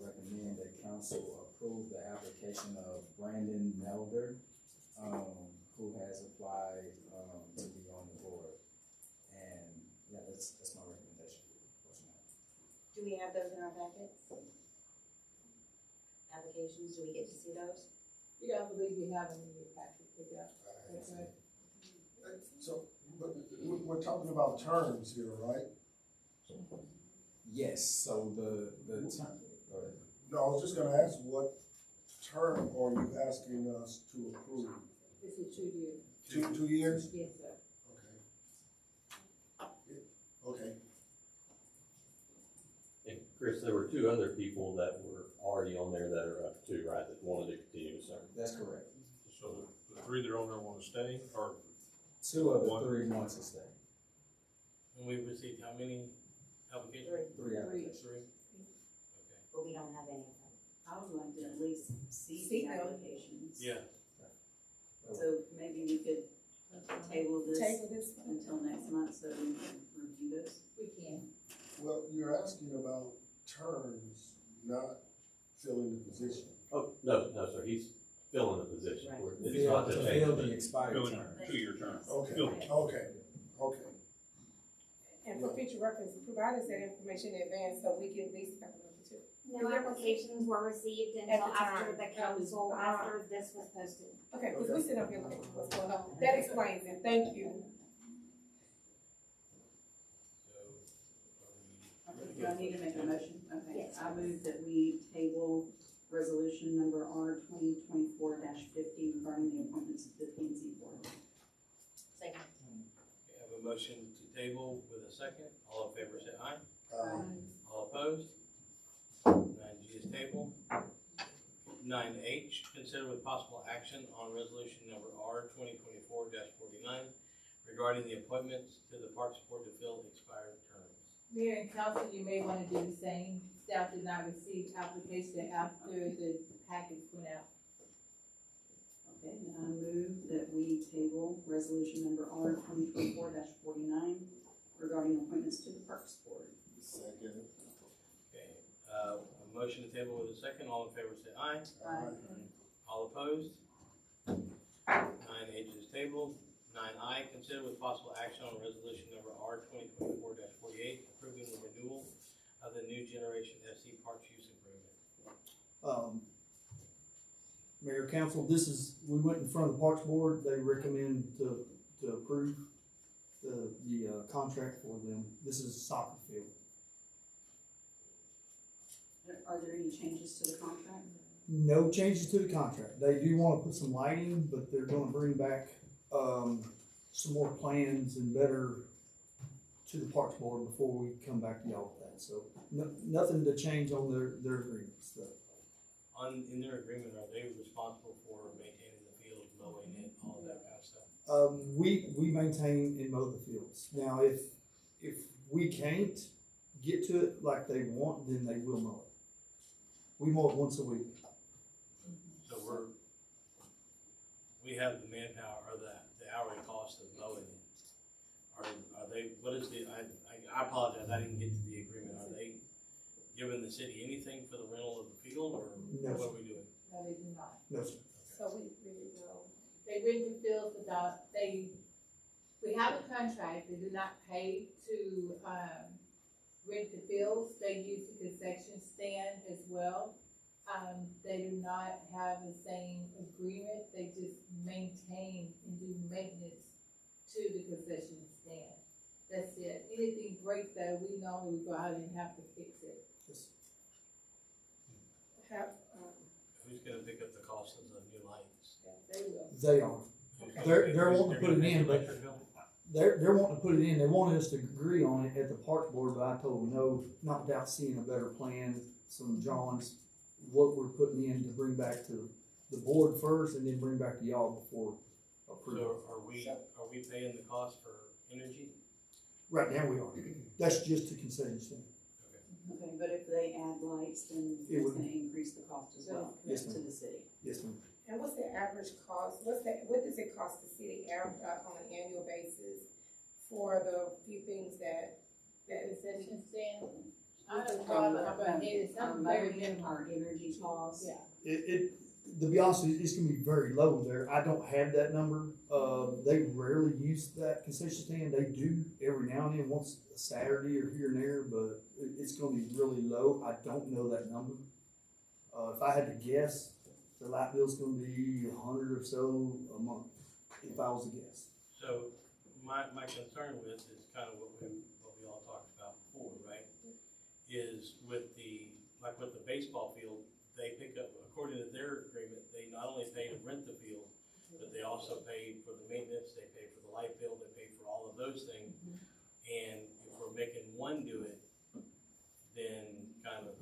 recommend that council approve the application of Brandon Melder, who has applied to be on the board. And yeah, that's my recommendation. Do we have those in our packets? Applications, do we get to see those? Yeah, I believe you have them in your packet. That's right. So, but we're talking about terms here, right? Yes, so the term, go ahead. No, I was just gonna ask, what term are you asking us to approve? It's a 2 year. 2 years? Yes, sir. Okay. And Chris, there were 2 other people that were already on there that are up too, right, that wanted to continue to serve? That's correct. So the 3 that are on there want to stay, or? 2 of the 3 want to stay. And we've received how many applications? 3 applications. 3? But we don't have any of them. I would like to at least see See the them. applications. Yeah. So maybe we could table this Table this one. until next month so we can review those. We can. Well, you're asking about terms, not filling the position. Oh, no, sir, he's filling the position. Right. It's not to change Fill the it. expired Filling term. a 2-year term. Okay. And for future reference, provide us that information in advance so we can at least have another 2. No applications were received At until the time. after the council, after this was posted. Okay, because we sit up here looking what's going on. That explains it. Thank you. So, are Do I need to make a motion? Okay. Yes. I move that we table resolution number R 2024-50 regarding the appointments of the P and Z board. Second. We have a motion to table with a second. All in favor say aye. Aye. All opposed? 9G is tabled. 9H, consider with possible action on resolution number R 2024-49 regarding the appointments to the Parks Board to fill expired terms. Mayor and council, you may want to do the same. Staff did not receive application after the package went out. Okay, then I move that we table resolution number R 2024-49 regarding appointments to the Parks Board. Second. Okay, a motion to table with a second. All in favor say aye. Aye. All opposed? 9H is tabled. 9I, consider with possible action on resolution number R 2024-48 approving the renewal of the New Generation FC Parks Use Agreement. Mayor, council, we went in front of the Parks Board, they recommend to approve the contract for them. This is a soccer field. Are there any changes to the contract? No changes to the contract. They do want to put some lighting, but they're gonna bring back, some more plans and better to the Parks Board before we come back to y'all with that. So, nothing to change on their agreements, though. In their agreement, are they responsible for maintaining the field, mowing it, all of that kind of stuff? We maintain and mow the fields. Now, if we can't get to it like they want, then they will mow it. We mow it once a week. So we have the manpower or the hourly cost of mowing it. Are they, what is the, I apologize, I didn't get to the agreement. Are they giving the city anything for the rental of the field, or No, what sir. are we doing? No, they do not. No, sir. So we really will. They rent the fields without, we have a contract, they do not pay to, rent the fields, they use the concession stand as well. They do not have the same agreement, they just maintain and do maintenance to the concession stand. That's it. Anything breaks though, we normally go out and have to fix it. Who's gonna pick up the cost of the new lights? They will. They are. They're wanting to put it in, but Electric bill? they're wanting to put it in. They wanted us to agree on it at the Parks Board, but I told them no, not without seeing a better plan, some drawings, what we're putting in to bring back to the board first, and then bring back to y'all before approval. So are we paying the cost for energy? Right now we are. That's just a concession stand. Okay, but if they add lights, then It it's would- gonna increase the cost as well Yes, to ma'am. the city. Yes, ma'am. And what's the average cost, what does it cost the city on an annual basis for the few things that Concession stand, I Our don't know, about it, something very minimal. our energy costs. Yeah. To be honest with you, it's gonna be very low there. I don't have that number. They rarely use that concession stand. They do every now and then, once a Saturday or here and there, but it's gonna be really low. I don't know that number. If I had to guess, the light bill's gonna be $100 or so a month, if I was to guess. So my concern with is kind of what we all talked about before, right? Is with the baseball field, they pick up, according to their agreement, they not only pay to rent the field, but they also pay for the maintenance, they pay for the light bill, they pay for all of those things. And if we're making one do it, then kind of,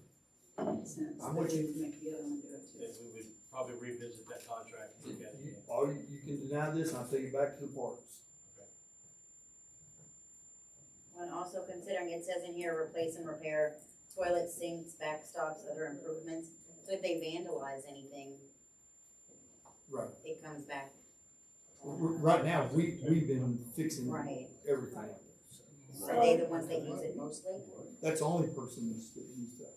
Makes sense. I'm with you. Make the other one do it then too. we would probably revisit that contract and look at it again. Or you can deny this, and I'll take it back to the parks. When also considering, it says in here, replace and repair toilets, sinks, backstops, other improvements. So if they vandalize anything, Right. it comes back. Right now, we've been fixing Right. everything. Are they the ones that use it mostly? That's the only person that used that.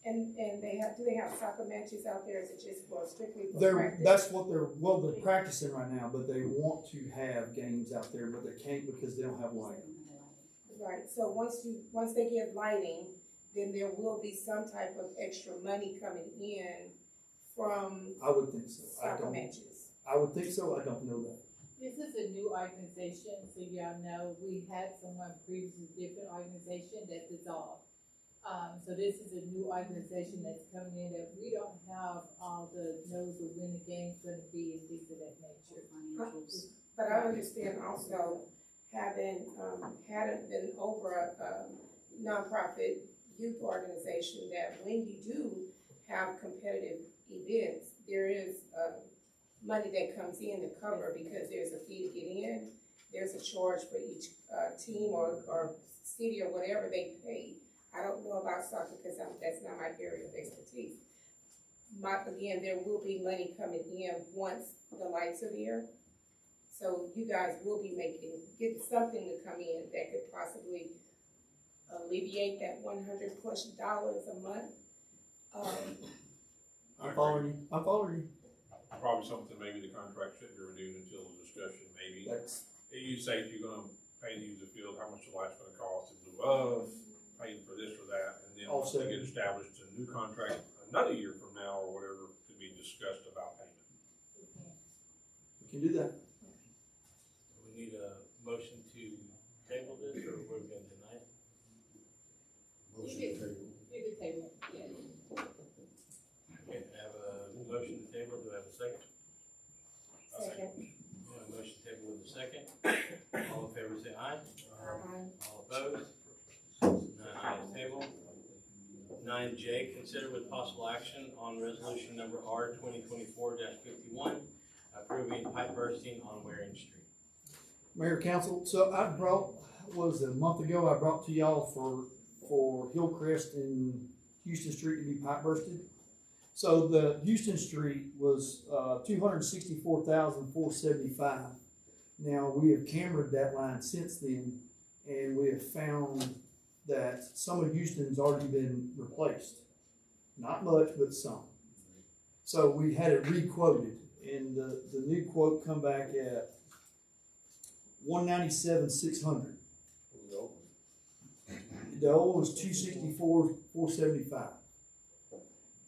And do they have soccer matches out there, is it just for strictly for They're, practice? that's what they're practicing right now, but they want to have games out there, but they can't because they don't have lighting. Right, so once they get lighting, then there will be some type of extra money coming in from I would think so. soccer matches. I would think so. I don't know that. This is a new organization, so y'all know, we had someone previously, different organization that dissolved. So this is a new organization that's coming in that we don't have all the knows of when the game's gonna be and things of that nature. Financials. But I understand also having, hadn't been over a nonprofit youth organization that when you do have competitive events, there is, money that comes in to cover because there's a fee to get in. There's a charge for each, team or city or whatever they pay. I don't know about soccer because that's not my area of expertise. Again, there will be money coming in once the lights are there. So you guys will be get something to come in that could possibly alleviate that $100+ a month. I'm following you. I'm following you. Probably something maybe the contract shouldn't be renewed until the discussion, maybe. You say if you're gonna pay to use the field, how much the light's gonna cost in lieu of paying for this or that, and then once they get established, a new contract another year from now or whatever could be discussed about payment. We can do that. We need a motion to table this, or we're going to deny it? Motion to table. You can table, yeah. Okay, I have a motion to table, do I have a second? Second. We have a motion to table with a second. All in favor say aye. Aye. All opposed? None ayes table. 9J, consider with possible action on resolution number R 2024-51, approving pipe bursting on Waring Street. Mayor, council, so I brought, a month ago, I brought to y'all for Hillcrest and Houston Street to be pipe bursted. So the Houston Street was, $264,475. Now, we have cambered that line since then, and we have found that some of Houston's already been replaced. Not much, but some. So we had it re-quoted, and the new quote come back at $197,600. The old one was $264,475.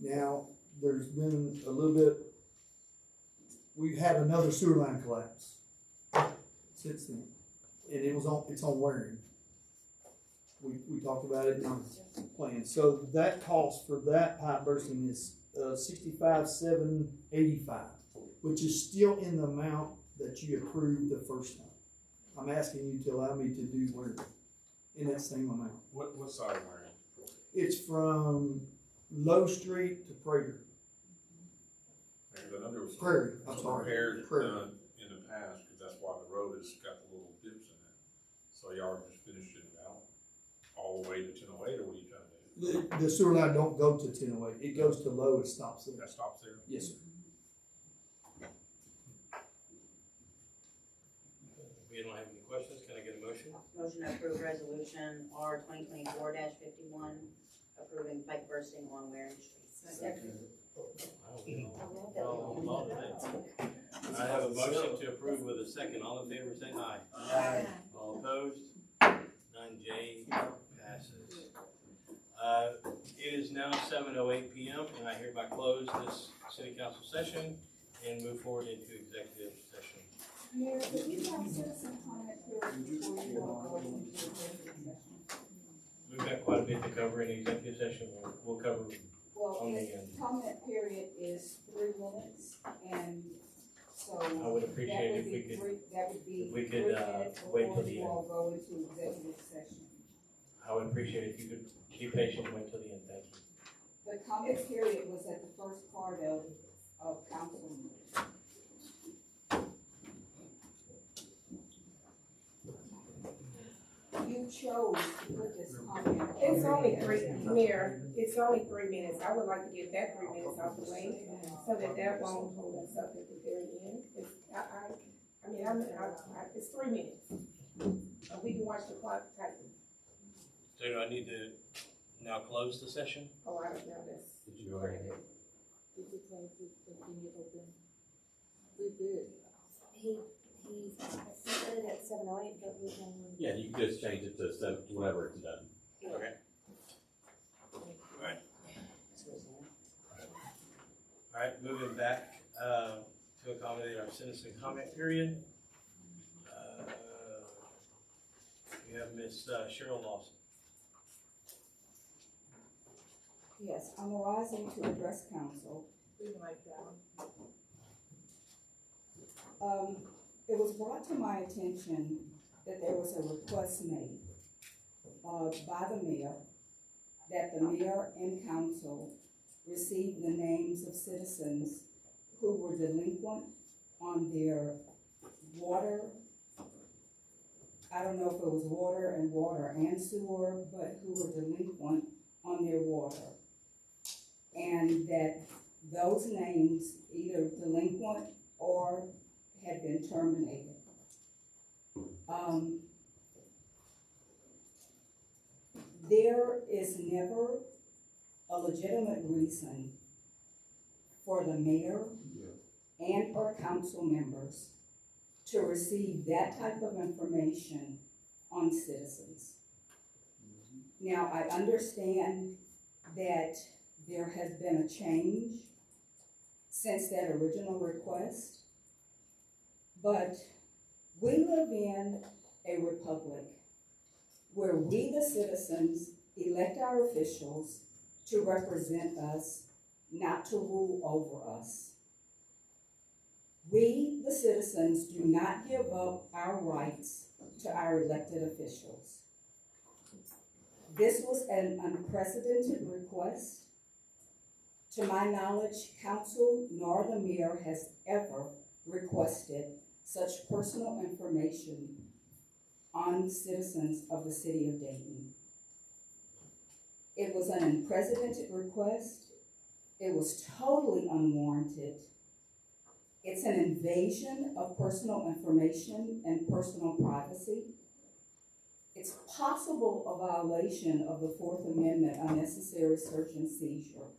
Now, there's been a little bit, we had another sewer line collapse since then, and it's on Waring. We talked about it in our plan. So that cost for that pipe bursting is $65,785, which is still in the amount that you approved the first time. I'm asking you to allow me to do Waring in that same amount. What side of Waring? It's from Low Street to Prager. Because I know there was Prairie, I'm some sorry. repairs Prairie. done in the past, because that's why the road has got the little dips in it. So y'all are just finishing it out all the way to 1008, or what are you trying to do? The sewer line don't go to 1008. It goes to Low and stops there. That stops there? Yes, sir. If we don't have any questions, can I get a motion? Motion to approve resolution R 2024-51, approving pipe bursting on Waring Street. Second. I have a motion to approve with a second. All in favor say aye. Aye. All opposed? 9J passes. It is now 7:08 p.m. and I hereby close this city council session and move forward into executive session. Mayor, if you have citizen comment period before you go into executive session. We've got quite a bit to cover in executive session. We'll cover Well, on the this end. comment period is 3 minutes, and so. I would appreciate if we could, That would be if we 3 could, minutes wait till before the you end. all go into executive session. I would appreciate if you could be patient and wait till the end. Thank you. The comment period was at the first part of council meeting. You chose to put this comment. It's only 3, Mayor, it's only 3 minutes. I would like to get that 3 minutes out the way so that won't hold us up at the very end. It's 3 minutes. We can watch the clock type. So do I need to now close the session? Oh, I don't know this. Did you already? Did you close it, continue open? We did. He said it at 7:08, but we can. Yeah, you can just change it to 7, whenever it's done. Okay. All right, moving back to accommodate our citizen comment period. We have Miss Cheryl Lawson. Yes, I'm arising to address council. We can make that one. It was brought to my attention that there was a request made, by the mayor, that the mayor and council receive the names of citizens who were delinquent on their water. I don't know if it was water and sewer, but who were delinquent on their water. And that those names, either delinquent or had been terminated. There is never a legitimate reason for the mayor and or council members to receive that type of information on citizens. Now, I understand that there has been a change since that original request, but we live in a republic where we, the citizens, elect our officials to represent us, not to rule over us. We, the citizens, do not give up our rights to our elected officials. This was an unprecedented request. To my knowledge, council nor the mayor has ever requested such personal information on citizens of the city of Dayton. It was an unprecedented request. It was totally unwarranted. It's an invasion of personal information and personal privacy. It's possible a violation of the Fourth Amendment, unnecessary search and seizure.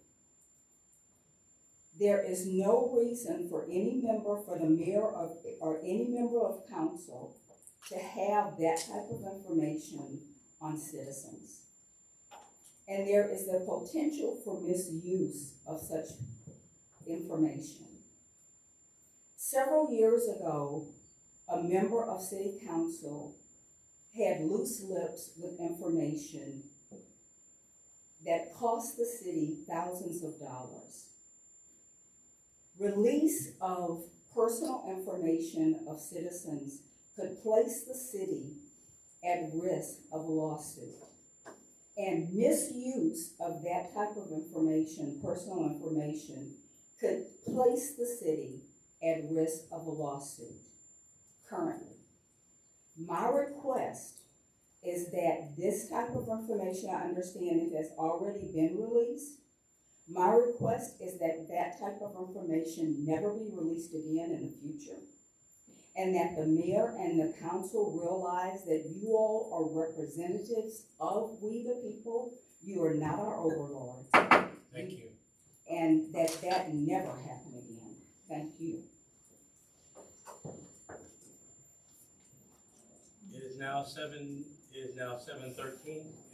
There is no reason for any member, for the mayor or any member of council to have that type of information on citizens. And there is the potential for misuse of such information. Several years ago, a member of city council had loose lips with information that cost the city thousands of dollars. Release of personal information of citizens could place the city at risk of a lawsuit. And misuse of that type of information, personal information, could place the city at risk of a lawsuit currently. My request is that this type of information, I understand it has already been released. My request is that that type of information never be released again in the future, and that the mayor and the council realize that you all are representatives of we the people. You are not our overlords. Thank you. And that never happen again. Thank you. It is now 7:13,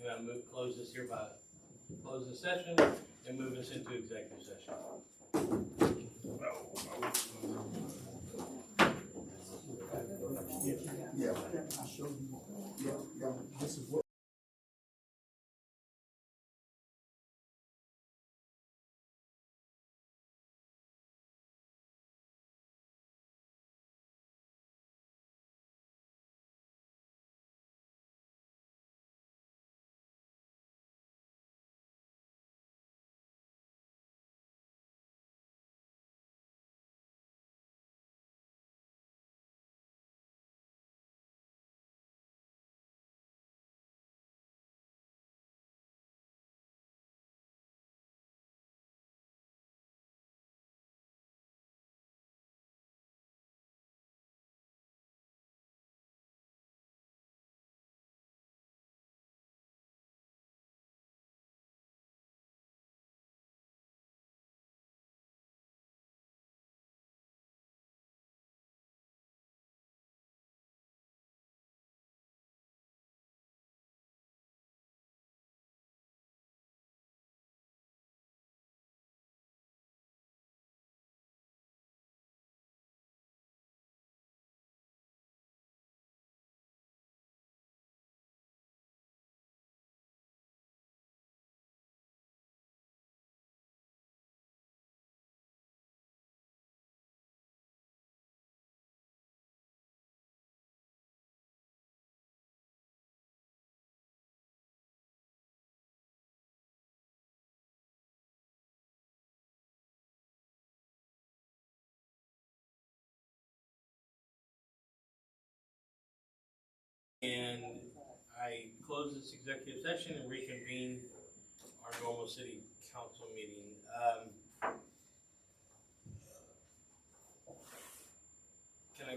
and I close this hereby. Close the session and move us into executive session. Yeah, I'll show you. Yeah, this is what. And I close this executive session and reconvene our normal city council meeting. Can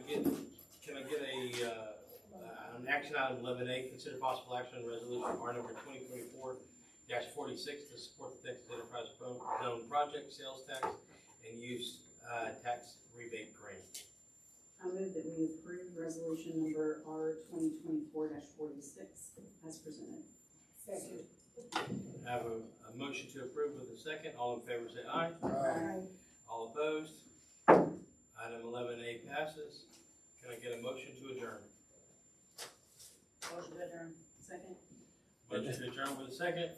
I get an action item 11A, consider possible action on resolution R number 2024-46 to support the Texas Enterprise Zone project, sales tax, and use tax rebate grant. I move that we approve resolution number R 2024-46 as presented. Second. I have a motion to approve with a second. All in favor say aye. Aye. All opposed? Item 11A passes. Can I get a motion to adjourn? Motion to adjourn. Second. Motion to adjourn with a second.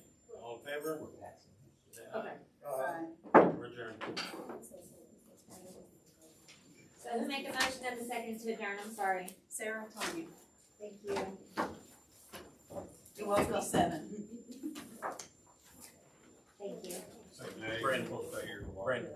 All in favor? Say aye. Okay. We're adjourned. So who make a motion and a second to adjourn? I'm sorry. Sarah, Tanya. Thank you. It was 7. Thank you. Brandon will stay here. Brandon.